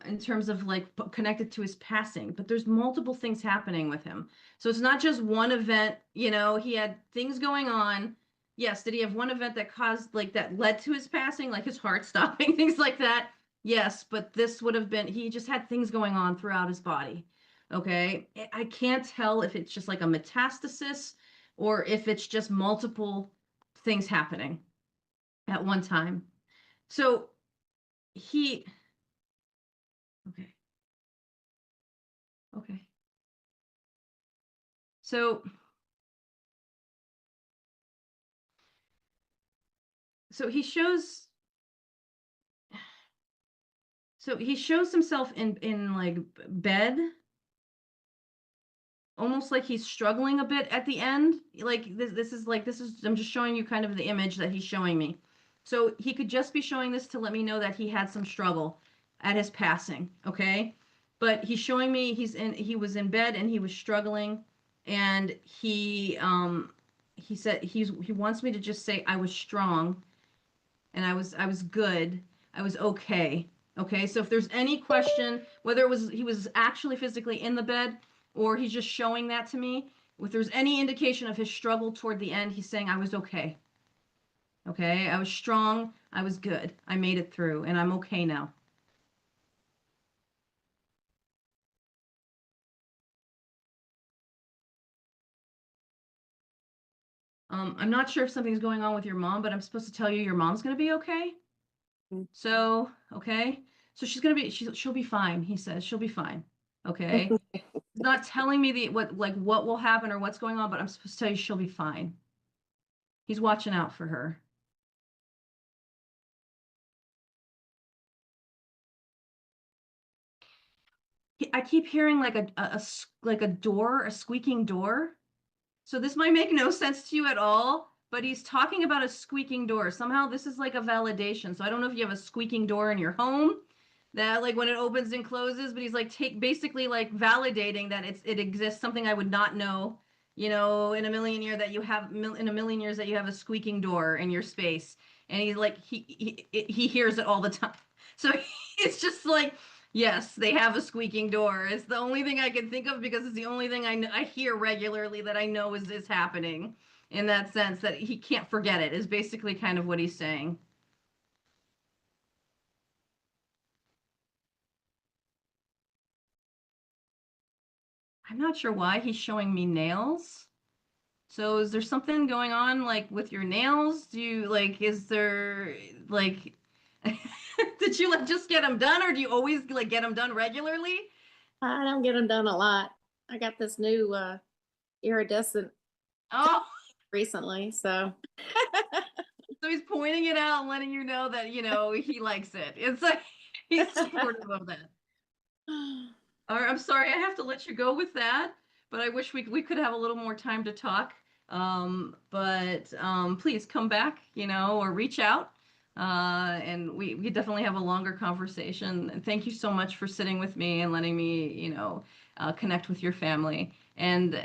in terms of like connected to his passing, but there's multiple things happening with him. So it's not just one event, he had things going on. Yes, did he have one event that caused like that led to his passing, like his heart stopping, things like that? Yes, but this would have been, he just had things going on throughout his body. Okay. I can't tell if it's just like a metastasis or if it's just multiple things happening at one time. So he okay. Okay. So so he shows himself in like bed, almost like he's struggling a bit at the end. Like this is I'm just showing you kind of the image that he's showing me. So he could just be showing this to let me know that he had some struggle at his passing, okay? But he's showing me he was in bed and he was struggling and he said he wants me to just say I was strong and I was good. I was okay. Okay. So if there's any question, whether it was he was actually physically in the bed or he's just showing that to me, if there's any indication of his struggle toward the end, he's saying I was okay. Okay. I was strong. I was good. I made it through and I'm okay now. I'm not sure if something's going on with your mom, but I'm supposed to tell you your mom's gonna be okay. Mm. So, okay. So she'll be fine, he says. She'll be fine. Okay. He's not telling me what will happen or what's going on, but I'm supposed to tell you she'll be fine. He's watching out for her. I keep hearing like like a door, a squeaking door. So this might make no sense to you at all, but he's talking about a squeaking door. Somehow this is like a validation. So I don't know if you have a squeaking door in your home that like when it opens and closes, but he's like basically like validating that it exists, something I would not know, in a million years that you have in a million years that you have a squeaking door in your space. And he's like he hears it all the time. So it's just like yes, they have a squeaking door. It's the only thing I can think of because it's the only thing I hear regularly that I know is happening in that sense that he can't forget it is basically kind of what he's saying. I'm not sure why he's showing me nails. So is there something going on like with your nails? Do you like is there like did you like just get them done or do you always like get them done regularly? I don't get them done a lot. I got this new iridescent Oh, recently, so so he's pointing it out and letting you know that, he likes it. It's like he's supportive of that. All right, I'm sorry, I have to let you go with that, but I wish we could have a little more time to talk. But please come back, or reach out. And we definitely have a longer conversation. And thank you so much for sitting with me and letting me, connect with your family. And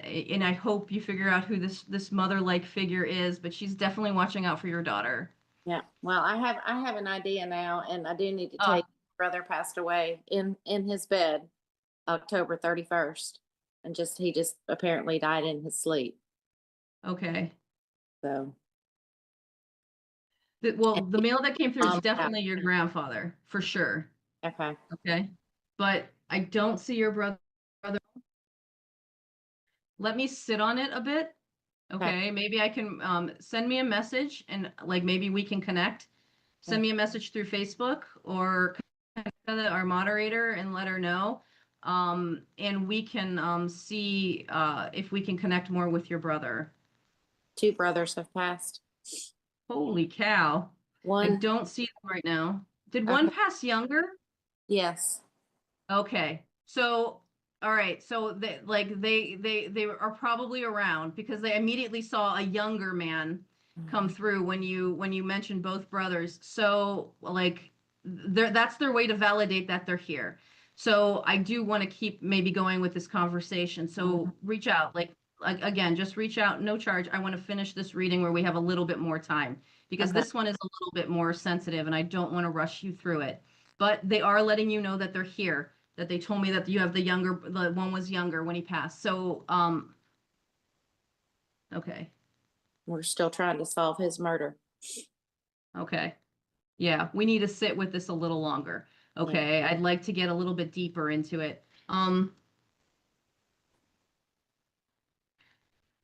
I hope you figure out who this mother-like figure is, but she's definitely watching out for your daughter. yeah. Well, I have an idea now, and I do need to Ah, take brother passed away in his bed October 31st, and he just apparently died in his sleep. okay. So Well, the mail that came through is yeah. definitely your grandfather, for sure. Okay. Okay. But I don't see your brother. Let me sit on it a bit. Okay. Okay. Maybe I can send me a message and like maybe we can connect. Send me a message through Facebook or connect our moderator and let her know. And we can see if we can connect more with your brother. Two brothers have passed. Holy cow. I One. don't see them right now. Did one Okay. pass younger? Yes. Okay. So, all right. So they are probably around because they immediately saw a younger man come through when you mentioned both brothers. So, like that's their way to validate that they're here. So, I do want to keep maybe going with this conversation. So, reach out again, just reach out, no charge. I want to finish this reading where we have a little bit more time because Okay. this one is a little bit more sensitive and I don't want to rush you through it. But they are letting you know that they're here, that they told me that you have the one was younger when he passed. So, okay. We're still trying to solve his murder. Okay. Yeah, we need to sit with this a little longer. Yeah. Okay. I'd like to get a little bit deeper into it.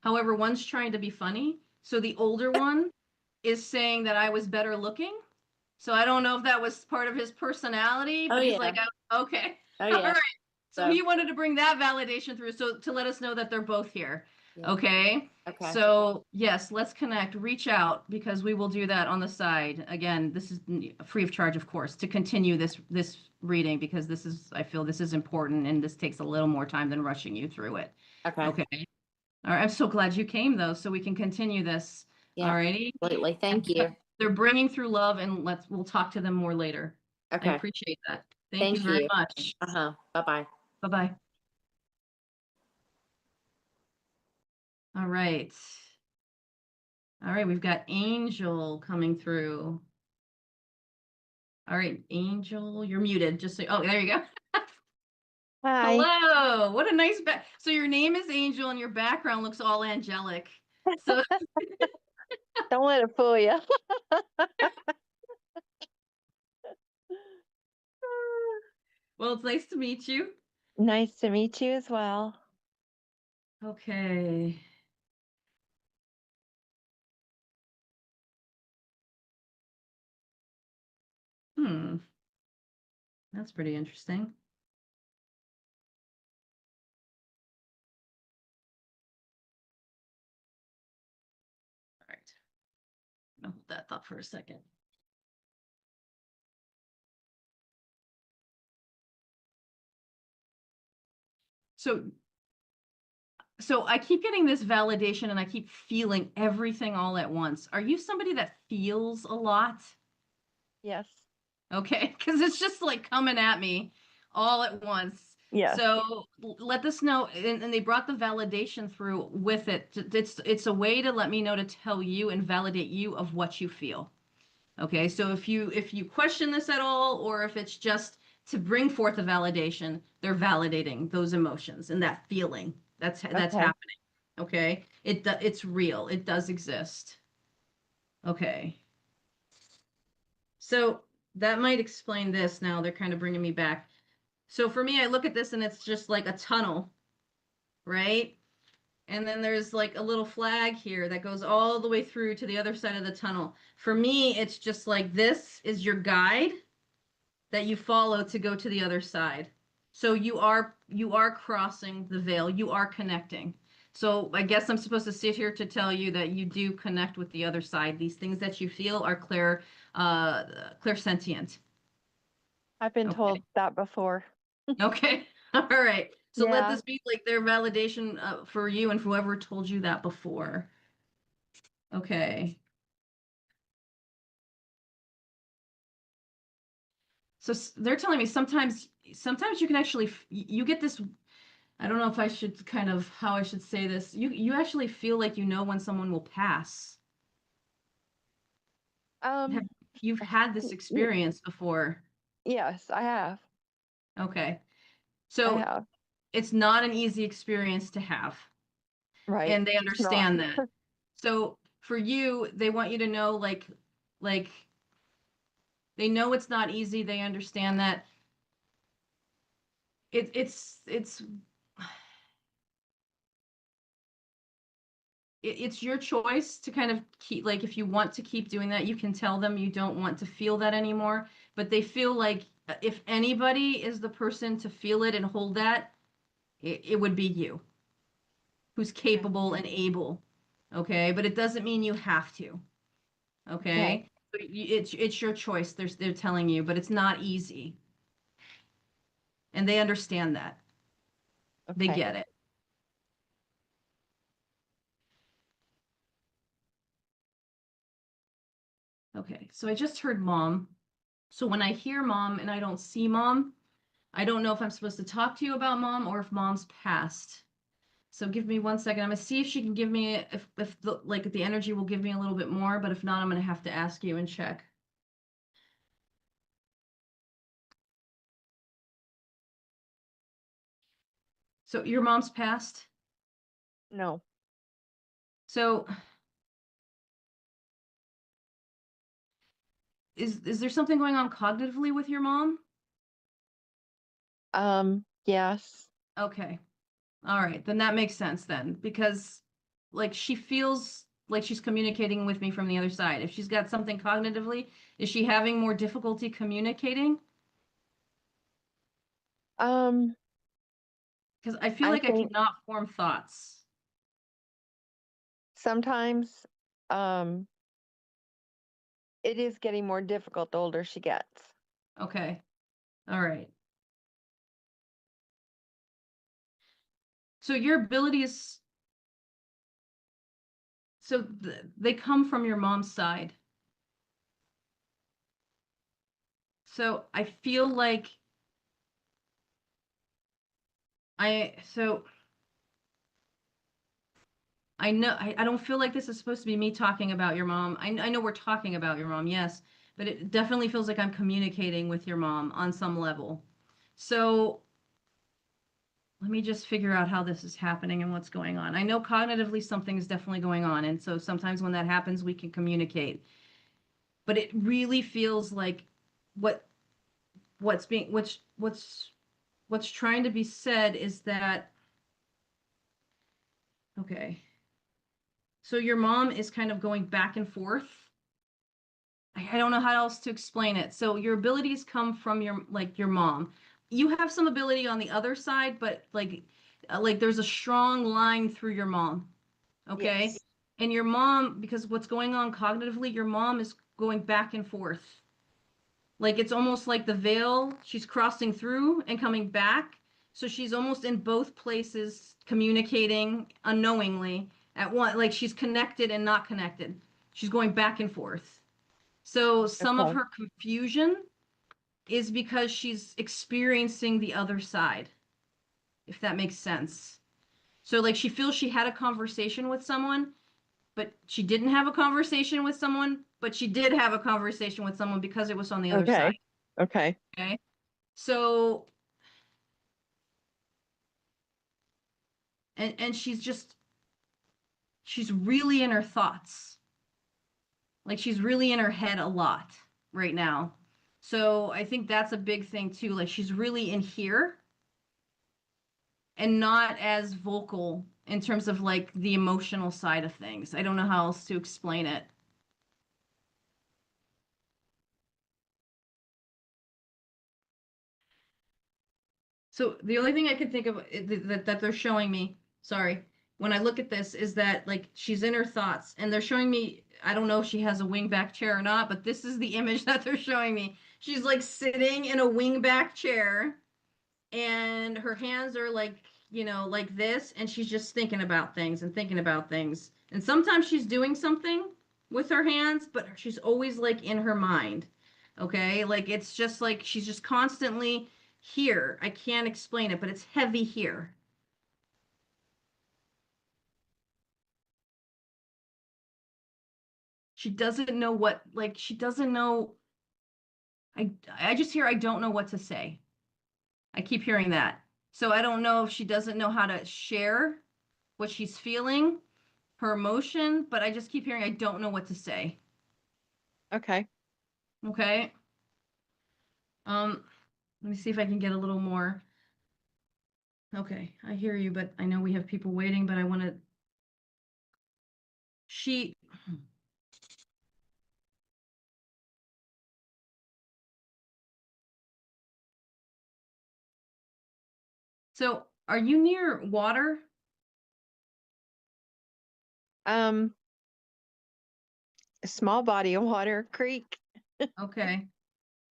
However, one's trying to be funny. So the older one is saying that I was better looking. So I don't know if that was part of his personality, Oh but he's yeah. like, okay. Oh All yeah. right. So So he wanted to bring that validation through so to let us know that they're both here. yeah. Okay. Okay. So yes, let's connect, reach out because we will do that on the side. Again, this is free of charge, of course, to continue this reading because I feel this is important and this takes a little more time than rushing you through it. Okay. Okay. All right. I'm so glad you came though, so we can continue this. All Yeah. righty. Absolutely. Thank you. They're bringing through love and we'll talk to them more later. I Okay. appreciate that. Thank you Thank very you. much. Uh-huh. Bye-bye. Bye-bye. All right. All right, we've got Angel coming through. All right, Angel, you're muted. Oh, there you go. Hi. Hello. What a nice back. So your name is Angel and your background looks all angelic. So Don't let it fool you. well, it's nice to meet you. Nice to meet you as well. Okay. Hmm. That's pretty interesting. All right. I'll hold that thought for a second. So I keep getting this validation and I keep feeling everything all at once. Are you somebody that feels a lot? Yes. Okay, because it's just like coming at me all at once. Yes. So let this know, and they brought the validation through with it. It's a way to let me know to tell you and validate you of what you feel. Okay, so if you question this at all, or if it's just to bring forth a validation, they're validating those emotions and that feeling. That's Okay. happening. Okay, it's real. It does exist. Okay. So that might explain this now. They're kind of bringing me back. So for me, I look at this and it's just like a tunnel, right? And then there's like a little flag here that goes all the way through to the other side of the tunnel. For me, it's just like this is your guide that you follow to go to the other side. So you are crossing the veil. You are connecting. So I guess I'm supposed to sit here to tell you that you do connect with the other side. These things that you feel are clairsentient. I've been Okay. told that before. Okay. All right. So let Yeah. this be like their validation for you and whoever told you that before. Okay. So they're telling me sometimes you can actually you get this. I don't know if I should kind of how I should say this. You actually feel like you know when someone will pass. Have Um, you've had this y- experience before? yes, I have. Okay. I So have. it's not an easy experience to have, Right. and they It's not. understand that. So for you, they want you to know like they know it's not easy. They understand that it's it's your choice to kind of keep like if you want to keep doing that, you can tell them you don't want to feel that anymore, but they feel like if anybody is the person to feel it and hold that, it would be you who's Okay. capable and able. Okay, but it doesn't mean you have to. Okay. Okay, but it's your choice. They're telling you, but it's not easy, and they understand that. They Okay. get it. Okay, so I just heard mom. So when I hear mom and I don't see mom, I don't know if I'm supposed to talk to you about mom or if mom's passed. So give me 1 second. I'm gonna see if she can give me if the like the energy will give me a little bit more, but if not, I'm gonna have to ask you and check. So your mom's passed. No. So is there something going on cognitively with your mom? Yes. Okay. All right, then that makes sense then because like she feels like she's communicating with me from the other side. If she's got something cognitively, is she having more difficulty communicating? Um, Because I feel I like I think cannot form thoughts. sometimes, um, it is getting more difficult the older she gets. Okay. All right. So your abilities, so they come from your mom's side. So I feel like so I don't feel like this is supposed to be me talking about your mom. I know we're talking about your mom, yes, but it definitely feels like I'm communicating with your mom on some level. So let me just figure out how this is happening and what's going on. I know cognitively something is definitely going on, and so sometimes when that happens, we can communicate. But it really feels like what what's being what's trying to be said is that okay. So your mom is kind of going back and forth I don't know how else to explain it. So your abilities come from your like your mom. You have some ability on the other side, but like there's a strong line through your mom. Okay? Yes. And your mom, because what's going on cognitively, your mom is going back and forth. Like it's almost like the veil, she's crossing through and coming back. So she's almost in both places communicating unknowingly at one, like she's connected and not connected. She's going back and forth. So some of Okay. her confusion is because she's experiencing the other side, if that makes sense. So like she feels she had a conversation with someone, but she didn't have a conversation with someone, but she did have a conversation with someone because it was on the other side. Okay. Okay. Okay. So and she's really in her thoughts. Like she's really in her head a lot right now. So I think that's a big thing too. Like she's really in here and not as vocal in terms of like the emotional side of things. I don't know how else to explain it. So the only thing I can think of that they're showing me, sorry, when I look at this is that like she's in her thoughts and they're showing me, I don't know if she has a wingback chair or not, but this is the image that they're showing me. She's like sitting in a wingback chair and her hands are like, like this, and she's just thinking about things and thinking about things. And sometimes she's doing something with her hands, but she's always like in her mind. Okay? Like it's just like she's just constantly here. I can't explain it, but it's heavy here. She doesn't know what, like she doesn't know. I just hear I don't know what to say. I keep hearing that. So I don't know if she doesn't know how to share what she's feeling, her emotion, but I just keep hearing I don't know what to say. Okay. Okay. Let me see if I can get a little more. Okay, I hear you, but I know we have people waiting, but I want to. She. So, are you near water? Um, a small body of water, creek. Okay.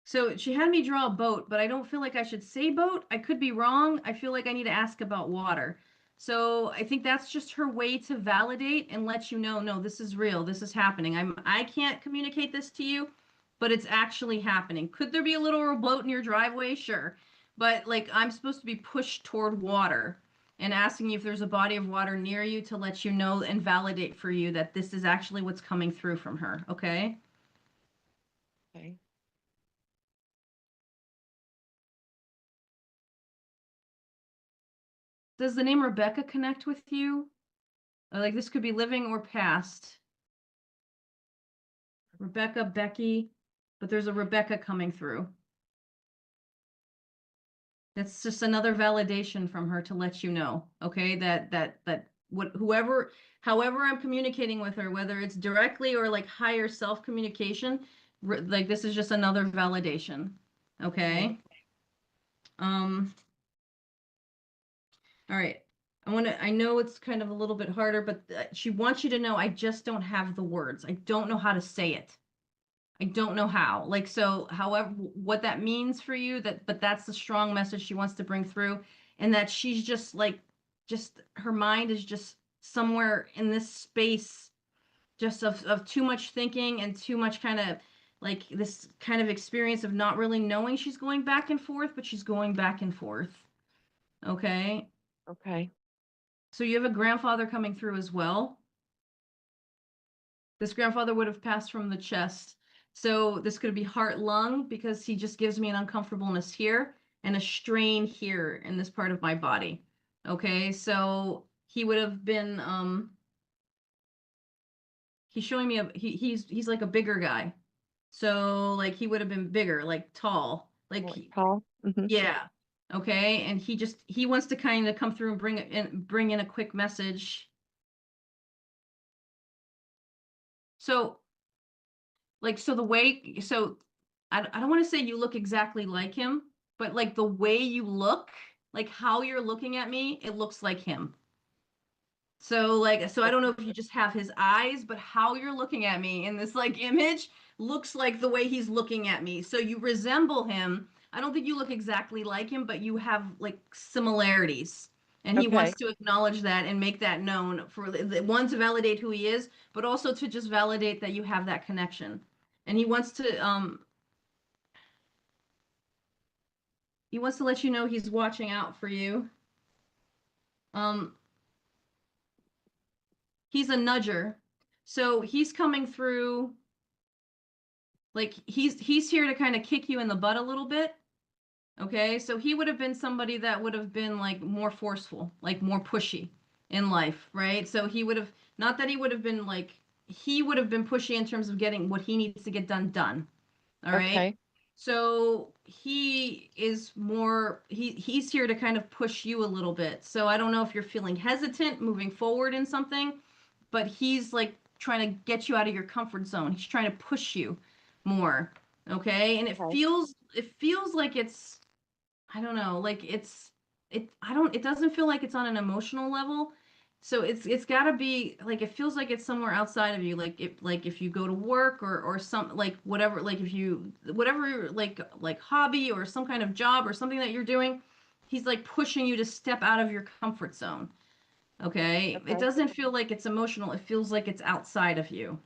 So she had me draw a boat, but I don't feel like I should say boat. I could be wrong. I feel like I need to ask about water. So I think that's just her way to validate and let you know, no, this is real. This is happening. I can't communicate this to you, but it's actually happening. Could there be a little boat in your driveway? Sure. But like I'm supposed to be pushed toward water and asking you if there's a body of water near you to let you know and validate for you that this is actually what's coming through from her. Okay? Okay. Does the name Rebecca connect with you? Like this could be living or past. Rebecca, Becky, but there's a Rebecca coming through. That's just another validation from her to let you know, okay? That what whoever however I'm communicating with her, whether it's directly or like higher self communication, like this is just another validation. Okay? Um all right. I know it's kind of a little bit harder, but she wants you to know I just don't have the words. I don't know how to say it. I don't know how. Like, so however, what that means for you, but that's the strong message she wants to bring through. And that she's just like, just her mind is just somewhere in this space, just of too much thinking and too much kind of like this kind of experience of not really knowing she's going back and forth, but she's going back and forth. Okay. Okay. So you have a grandfather coming through as well. This grandfather would have passed from the chest. So this could be heart lung because he just gives me an uncomfortableness here and a strain here in this part of my body. Okay, so he would have been he's showing me he's like a bigger guy. So like he would have been bigger, like tall. Like Like tall. yeah. Okay, and he wants to kind of come through and bring in a quick message. So like, so the way, so I don't want to say you look exactly like him, but like the way you look, like how you're looking at me, it looks like him. So like, so I don't know if you just have his eyes, but how you're looking at me in this like image looks like the way he's looking at me. So you resemble him. I don't think you look exactly like him, but you have like similarities. And he Okay. wants to acknowledge that and make that known for one, to validate who he is, but also to just validate that you have that connection. And he wants to let you know he's watching out for you. Um, he's a nudger. So he's coming through, like he's here to kind of kick you in the butt a little bit. Okay? So he would have been somebody that would have been like more forceful, like more pushy in life, right? So he would have, not that he would have been like, he would have been pushy in terms of getting what he needs to get done. All right? Okay. So he is more, he's here to kind of push you a little bit. So I don't know if you're feeling hesitant moving forward in something, but he's like trying to get you out of your comfort zone. He's trying to push you more. Okay? And Okay. it feels like it's, I don't know, like it doesn't feel like it's on an emotional level. So it's got to be like, it feels like it's somewhere outside of you, like if you go to work or some, like whatever, like if you, whatever, like hobby or some kind of job or something that you're doing, he's like pushing you to step out of your comfort zone. Okay? It Okay. doesn't feel like it's emotional. It feels like it's outside of you.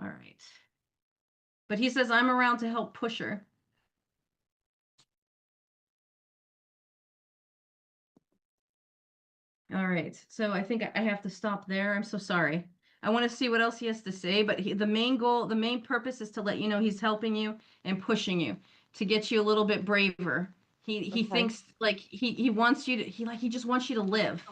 All right. But he says, I'm around to help push her. All right. So I think I have to stop there. I'm so sorry. I want to see what else he has to say, but the main goal, the main purpose is to let you know he's helping you and pushing you to get you a little bit braver. He Okay. thinks like he wants you to, he just wants you to live.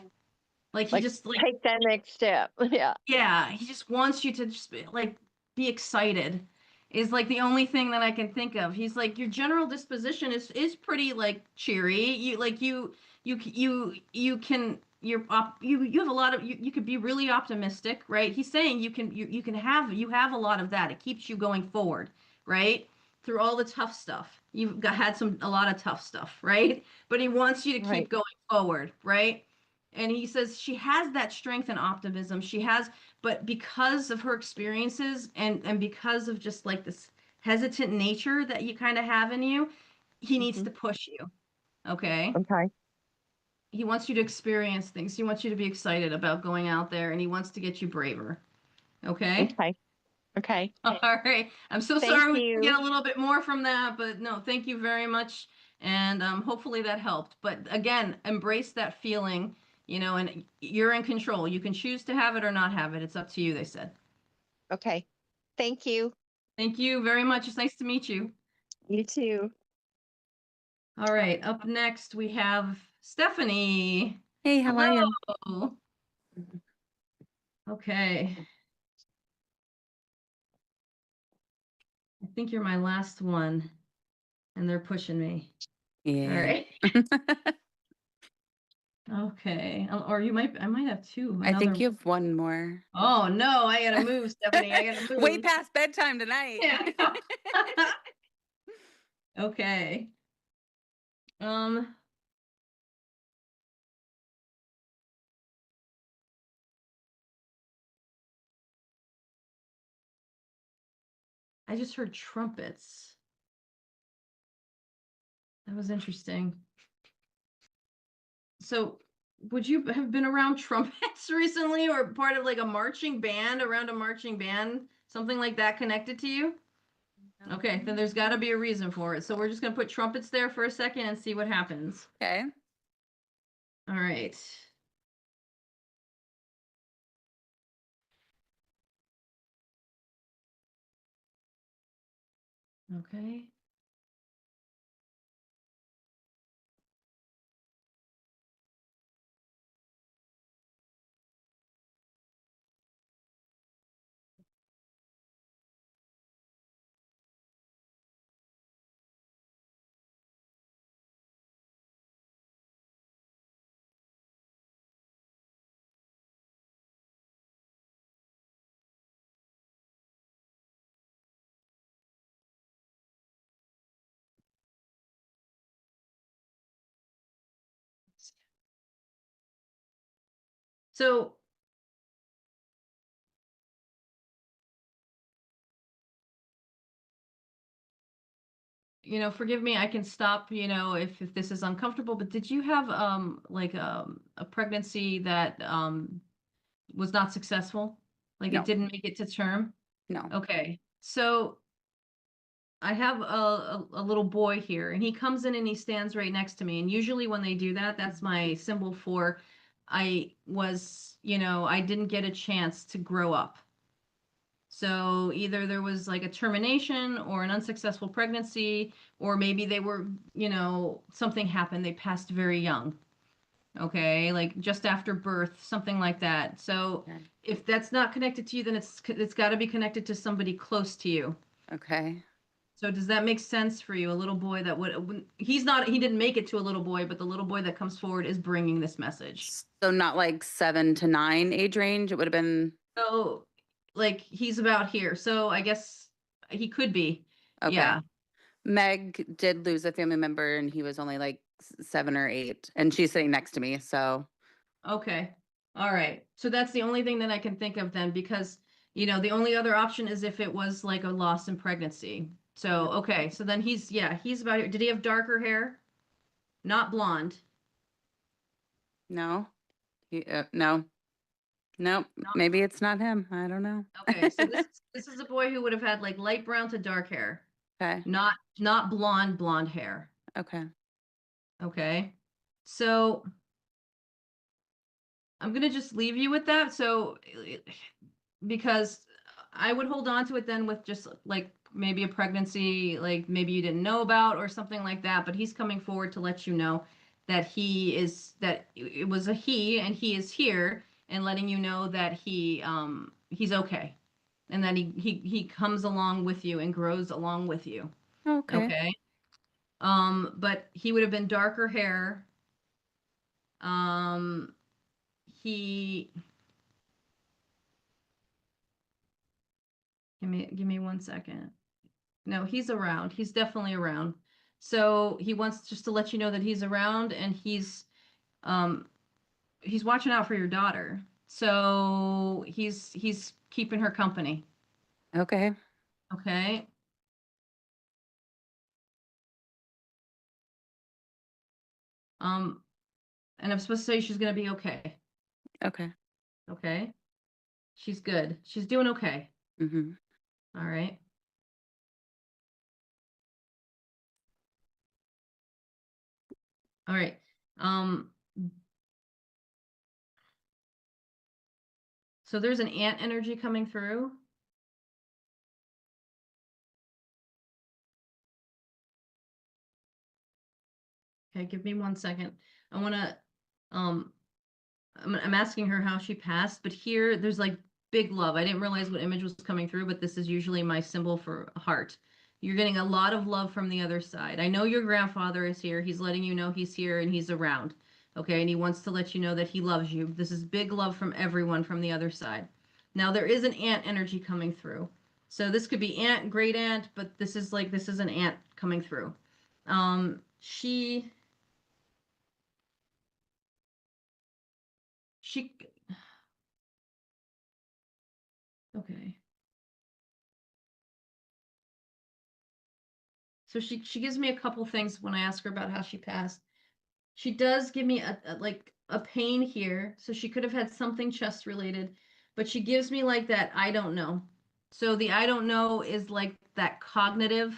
Like he Like just like, take that next step. Yeah. yeah, he just wants you to just like be excited is like the only thing that I can think of. He's like, your general disposition is pretty like cheery. You like you can you have a lot of, you could be really optimistic, right? He's saying you can have, you have a lot of that. It keeps you going forward, right? Through all the tough stuff. Had a lot of tough stuff, right? But he wants you to keep Right. going forward, right? And he says she has that strength and optimism. She has, but because of her experiences and because of just like this hesitant nature that you kind of have in you, he needs Hmm. to push you. Okay? Okay. He wants you to experience things. He wants you to be excited about going out there and he wants to get you braver. Okay? Okay. Okay. All right. I'm so Thank sorry we didn't get you. a little bit more from that, but no, thank you very much. And hopefully that helped. But again, embrace that feeling, and you're in control. You can choose to have it or not have it. It's up to you, they said. Okay. Thank you. Thank you very much. It's nice to meet you. You too. All right. Up next, we have Stephanie. Hey, how are you? Hello. Okay. I think you're my last one, and they're pushing me. All Yeah. right. Okay. Or I might have two. I think Another. you have one more. Oh no, I gotta move, Stephanie. I gotta Way move. past bedtime tonight. Yeah. Okay. Um, I just heard trumpets. That was interesting. So, would you have been around trumpets recently or part of like a marching band, around a marching band, something like that connected to you? Okay, then there's got to be a reason for it. So we're just going to put trumpets there for a second and see what happens. Okay. All right. Okay. So forgive me, I can stop, if this is uncomfortable, but did you have like a pregnancy that was not successful? Like No. it didn't make it to term? No. Okay. So I have a little boy here, and he comes in and he stands right next to me. And usually when they do that, that's my symbol for I didn't get a chance to grow up. So either there was like a termination or an unsuccessful pregnancy, or maybe they were, something happened. They passed very young. Okay, like just after birth, something like that. So Okay. if that's not connected to you, then it's got to be connected to somebody close to you. Okay. So does that make sense for you? A little boy that he didn't make it to a little boy, but the little boy that comes forward is bringing this message. So not like 7 to 9 age range. It would have been So like he's about here. So I guess he could be. okay. Yeah. Meg did lose a family member and he was only like 7 or 8 and she's sitting next to me. So Okay. All right. So that's the only thing that I can think of then, because, the only other option is if it was like a loss in pregnancy. So, okay. So then he's about here. Did he have darker hair? Not blonde. no, no, nope. Maybe it's not him. I don't know. Okay. So this is a boy who would have had like light brown to dark hair, Okay. not blonde hair. Okay. Okay. So I'm gonna just leave you with that. So because I would hold on to it then with just like maybe a pregnancy, like maybe you didn't know about or something like that. But he's coming forward to let you know that that it was a he and he is here, and letting you know that he's okay, and that he comes along with you and grows along with you. Okay. Okay. But he would have been darker hair. Um, he give me 1 second. No, he's around. He's definitely around. So he wants just to let you know that he's around, and um he's watching out for your daughter. So he's keeping her company. Okay. Okay. Um, and I'm supposed to say she's gonna be okay. Okay. Okay. She's good. She's doing okay. Mm-hmm. All right. All right. Um, so there's an ant energy coming through. Okay, give me 1 second. I want to, um, I'm asking her how she passed, but here there's like big love. I didn't realize what image was coming through, but this is usually my symbol for a heart. You're getting a lot of love from the other side. I know your grandfather is here. He's letting you know he's here and he's around. Okay, and he wants to let you know that he loves you. This is big love from everyone from the other side. Now there is an ant energy coming through. So this could be aunt, great aunt, but this is an aunt coming through. She okay. So she gives me a couple things when I ask her about how she passed. She does give me like a pain here, so she could have had something chest related, but she gives me like that I don't know. So the I don't know is like that cognitive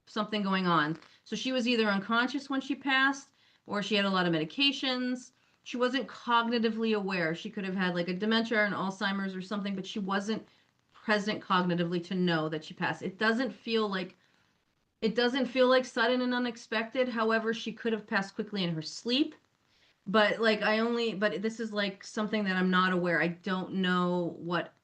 something going on. So she was either unconscious when she passed, or she had a lot of medications. She wasn't cognitively aware. She could have had like a dementia or an Alzheimer's or something, but she wasn't present cognitively to know that she passed. It doesn't feel like sudden and unexpected. However, she could have passed quickly in her sleep. But this is like something that I'm not aware. I don't know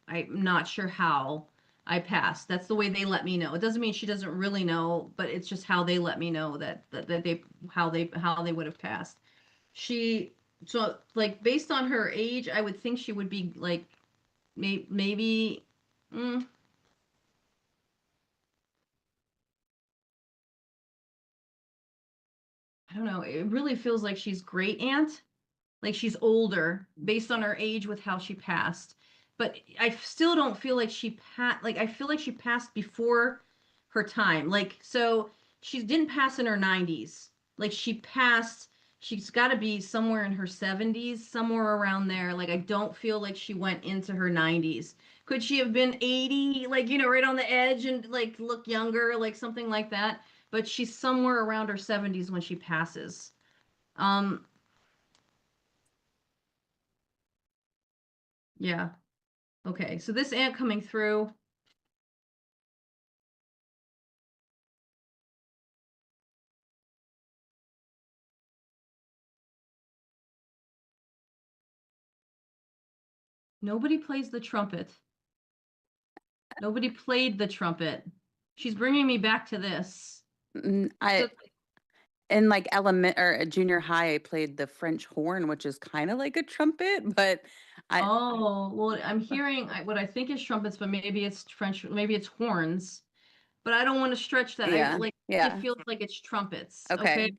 I'm not sure how I passed. That's the way they let me know. It doesn't mean she doesn't really know, but it's just how they let me know that how they would have passed. She, so like based on her age, I would think she would be like maybe, mm, I don't know. It really feels like she's great aunt. like she's older based on her age with how she passed. But I still don't feel like she like I feel like she passed before her time. Like, so she didn't pass in her 90s. Like she passed, she's got to be somewhere in her 70s, somewhere around there. Like I don't feel like she went into her 90s. Could she have been 80, like, right on the edge and like look younger, like something like that? But she's somewhere around her 70s when she passes. Um, yeah. Okay, so this ant coming through. Nobody plays the trumpet. Nobody played the trumpet. She's bringing me back to this. I So, in like element or junior high, I played the French horn, which is kind of like a trumpet, but I oh, well, I'm hearing what I think is trumpets, but maybe it's French, maybe it's horns. But I don't want to stretch that. I yeah, like it yeah. feels like it's trumpets. Okay.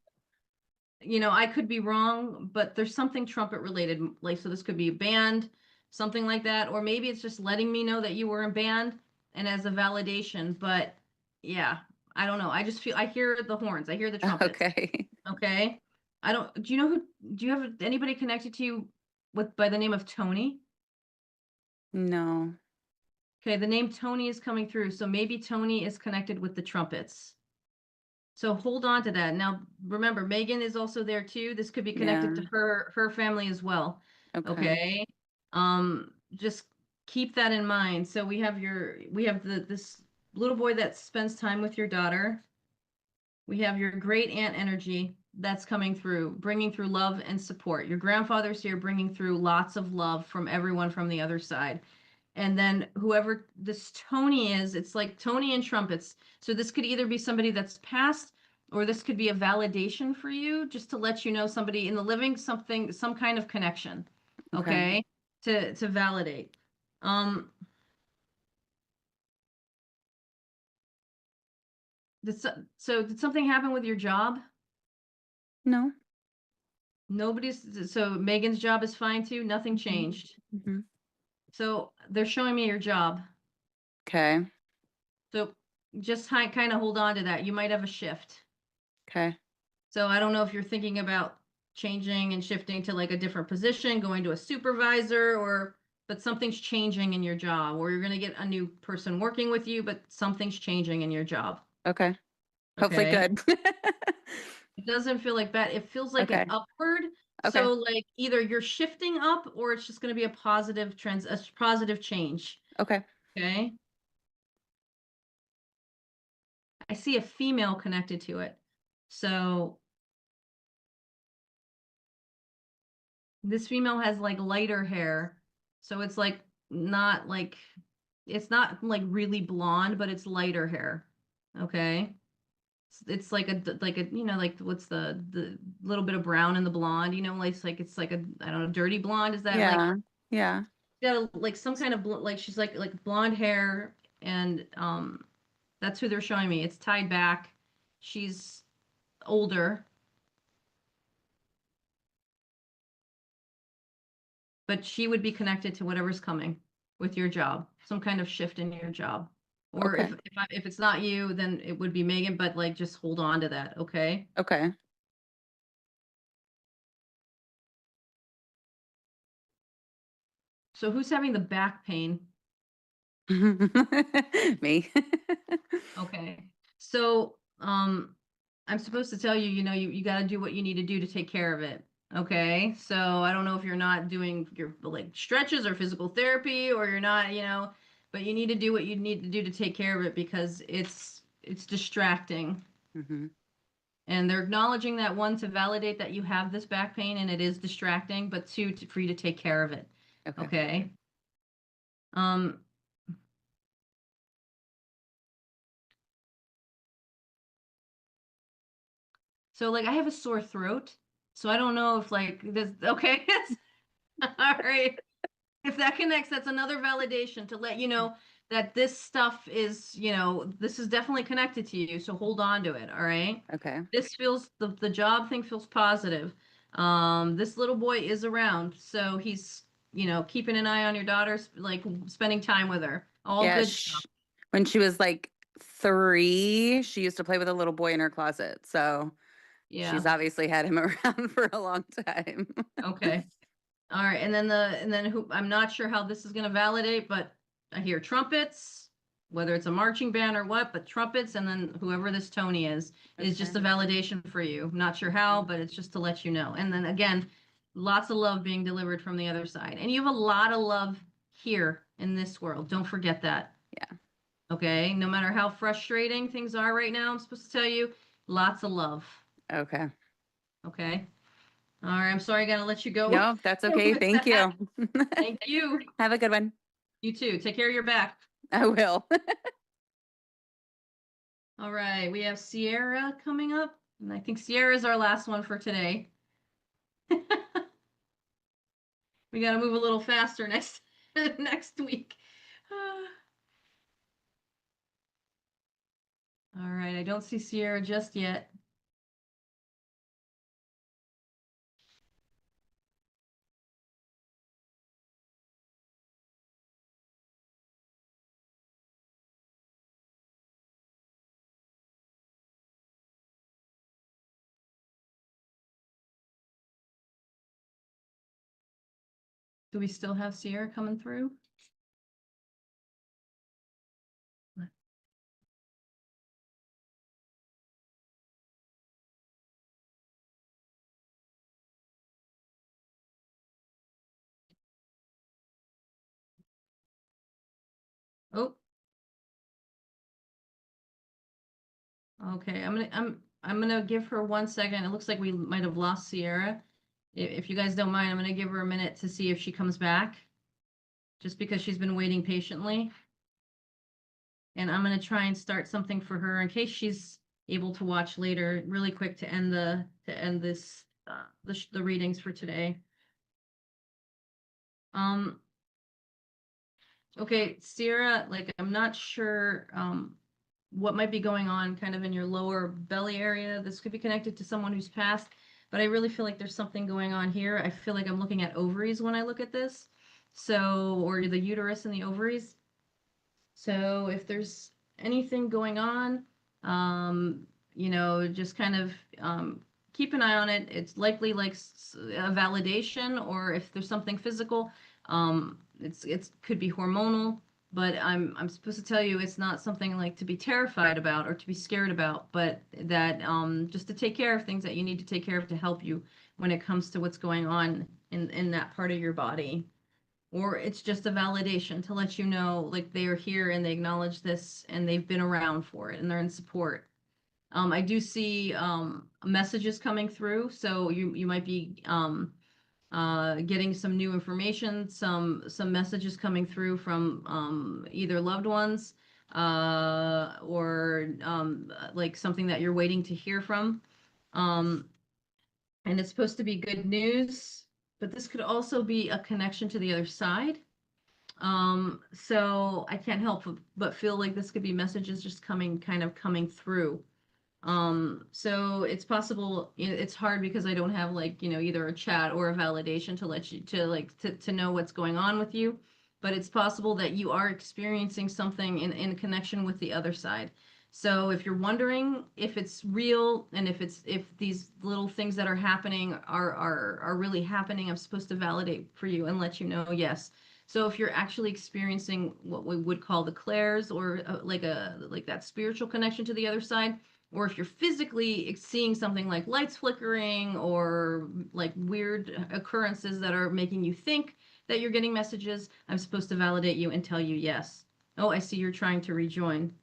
Okay. I could be wrong, but there's something trumpet related. Like, so this could be a band, something like that, or maybe it's just letting me know that you were in band and as a validation. But yeah, I don't know. I just feel I hear the horns, I hear the trumpets. Okay. Okay. I don't. Do you have anybody connected to you with by the name of Tony? No. Okay, the name Tony is coming through, so maybe Tony is connected with the trumpets. So hold on to that. Now, remember, Megan is also there too. This could be connected to Yeah. her family as well. Okay. Okay. Just keep that in mind. So we have this little boy that spends time with your daughter. We have your great aunt energy that's coming through, bringing through love and support. Your grandfather's here bringing through lots of love from everyone from the other side. And then whoever this Tony is, it's like Tony and trumpets. So this could either be somebody that's passed, or this could be a validation for you, just to let you know somebody in the living, some kind of connection. Okay. Okay. To validate. Um, did something happen with your job? No. So Megan's job is fine too. Nothing changed. Mm-hmm. So they're showing me your job. Okay. So just kind of hold on to that. You might have a shift. Okay. So I don't know if you're thinking about changing and shifting to like a different position, going to a supervisor, but something's changing in your job, or you're going to get a new person working with you, but something's changing in your job. Okay. Hopefully Okay. good. It doesn't feel like that. It feels like Okay. an upward. Okay. So like either you're shifting up or it's just going to be a positive change. Okay. Okay. I see a female connected to it. So this female has like lighter hair. So it's like not like it's not like really blonde, but it's lighter hair. Okay. It's like like what's the little bit of brown in the blonde, like it's like a I don't know, dirty blonde. Is that like Yeah. Yeah. like some kind of like she's like blonde hair and that's who they're showing me. It's tied back. She's older, but she would be connected to whatever's coming with your job, some kind of shift in your job. Or Okay. if it's not you, then it would be Megan, but like just hold on to that, okay? Okay. So who's having the back pain? Me. Okay. So I'm supposed to tell you, you got to do what you need to do to take care of it. Okay. So I don't know if you're not doing your like stretches or physical therapy or you're not, but you need to do what you need to do to take care of it because it's distracting. Mm-hmm. And they're acknowledging that, one, to validate that you have this back pain and it is distracting, but two, for you to take care of it. Okay. Okay. Um, so like I have a sore throat, so I don't know if like this, okay. All right. If that connects, that's another validation to let you know that this stuff is, this is definitely connected to you. So hold on to it. All right. Okay. This feels the job thing feels positive. This little boy is around, so he's, you know, keeping an eye on your daughter, like spending time with her. All Yeah, good stuff. when she was like 3, she used to play with a little boy in her closet. So she's Yeah. obviously had him around for a long time. Okay. All right. And then who, I'm not sure how this is going to validate, but I hear trumpets, whether it's a marching band or what, but trumpets. And then whoever this Tony is just a Okay. validation for you. I'm not sure how, but it's just to let you know. And then again, lots of love being delivered from the other side. And you have a lot of love here in this world. Don't forget that. Yeah. Okay. No matter how frustrating things are right now, I'm supposed to tell you lots of love. Okay. Okay. All right. I'm sorry I got to let you go. No, that's okay. with Thank that. you. Thank you. Have a good one. You too. Take care of your back. I will. All right. We have Sierra coming up. And I think Sierra is our last one for today. We got to move a little faster next next week. All right. I don't see Sierra just yet. Do we still have Sierra coming through? Oh, okay. I'm gonna give her 1 second. It looks like we might have lost Sierra. If you guys don't mind, I'm gonna give her a minute to see if she comes back. Just because she's been waiting patiently. And I'm gonna try and start something for her in case she's able to watch later, really quick to end this the readings for today. Um, okay, Sierra, like I'm not sure what might be going on kind of in your lower belly area. This could be connected to someone who's passed, but I really feel like there's something going on here. I feel like I'm looking at ovaries when I look at this. So, or the uterus and the ovaries. So if there's anything going on, you know, just kind of keep an eye on it. It's likely like a validation, or if there's something physical, it's could be hormonal. But I'm supposed to tell you it's not something like to be terrified about or to be scared about, but that just to take care of things that you need to take care of to help you when it comes to what's going on in that part of your body. Or it's just a validation to let you know, like they are here and they acknowledge this and they've been around for it and they're in support. I do see messages coming through, so you might be getting some new information, some messages coming through from either loved ones or like something that you're waiting to hear from. Um, and it's supposed to be good news, but this could also be a connection to the other side. So I can't help but feel like this could be messages just kind of coming through. So it's possible, it's hard because I don't have like, you know, either a chat or a validation to let you to know what's going on with you. But it's possible that you are experiencing something in connection with the other side. So if you're wondering if it's real and if these little things that are happening are really happening, I'm supposed to validate for you and let you know, yes. So if you're actually experiencing what we would call the clairs or like that spiritual connection to the other side, or if you're physically seeing something like lights flickering or like weird occurrences that are making you think that you're getting messages, I'm supposed to validate you and tell you yes. Oh, I see you're trying to rejoin.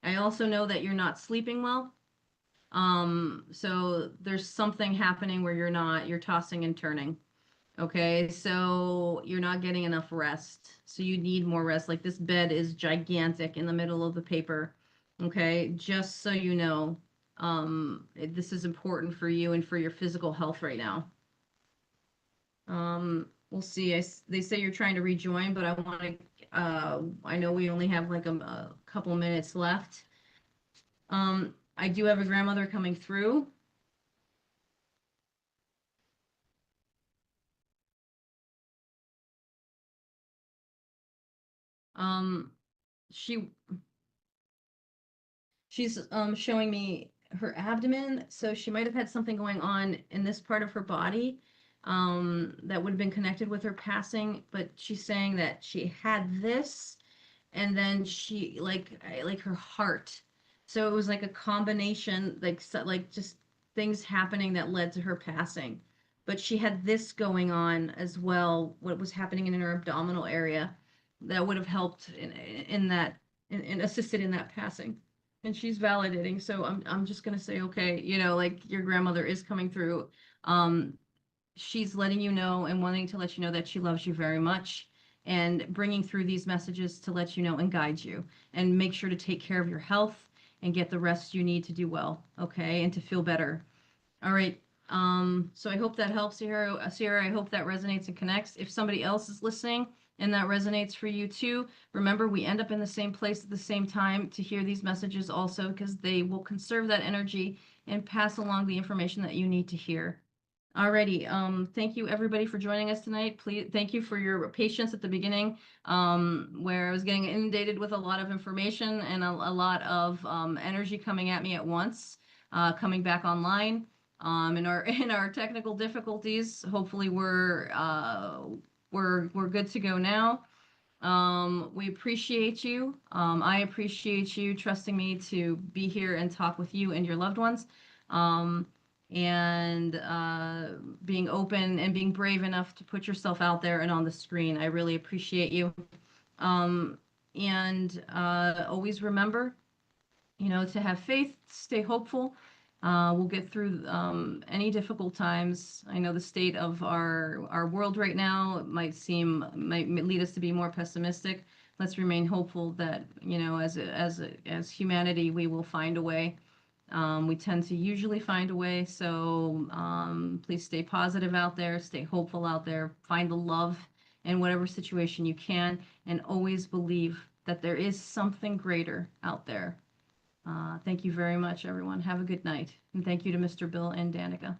I also know that you're not sleeping well. So there's something happening where you're tossing and turning. Okay, so you're not getting enough rest. So you need more rest. Like this bed is gigantic in the middle of the paper. Okay, just so you know, this is important for you and for your physical health right now. We'll see. They say you're trying to rejoin, but I want to, I know we only have like a couple minutes left. I do have a grandmother coming through. She she's showing me her abdomen, so she might have had something going on in this part of her body that would have been connected with her passing, but she's saying that she had this and then she like her heart. So it was like a combination, like like just things happening that led to her passing. But she had this going on as well, what was happening in her abdominal area that would have helped in that and assisted in that passing. And she's validating. So I'm just gonna say, okay, like your grandmother is coming through. Um, she's letting you know and wanting to let you know that she loves you very much and bringing through these messages to let you know and guide you and make sure to take care of your health and get the rest you need to do well, okay, and to feel better. All right. So I hope that helps, Sierra. Sierra, I hope that resonates and connects. If somebody else is listening and that resonates for you too, remember we end up in the same place at the same time to hear these messages also, because they will conserve that energy and pass along the information that you need to hear. Alrighty, thank you everybody for joining us tonight. Please, thank you for your patience at the beginning, where I was getting inundated with a lot of information and a lot of energy coming at me at once, coming back online. In our in our technical difficulties, hopefully we're good to go now. We appreciate you. I appreciate you trusting me to be here and talk with you and your loved ones. Um, and being open and being brave enough to put yourself out there and on the screen. I really appreciate you. And always remember, to have faith, stay hopeful. We'll get through any difficult times. I know the state of our world right now might lead us to be more pessimistic. Let's remain hopeful that as humanity we will find a way. We tend to usually find a way, so please stay positive out there, stay hopeful out there, find the love in whatever situation you can, and always believe that there is something greater out there. Thank you very much, everyone. Have a good night. And thank you to Mr. Bill and Danica.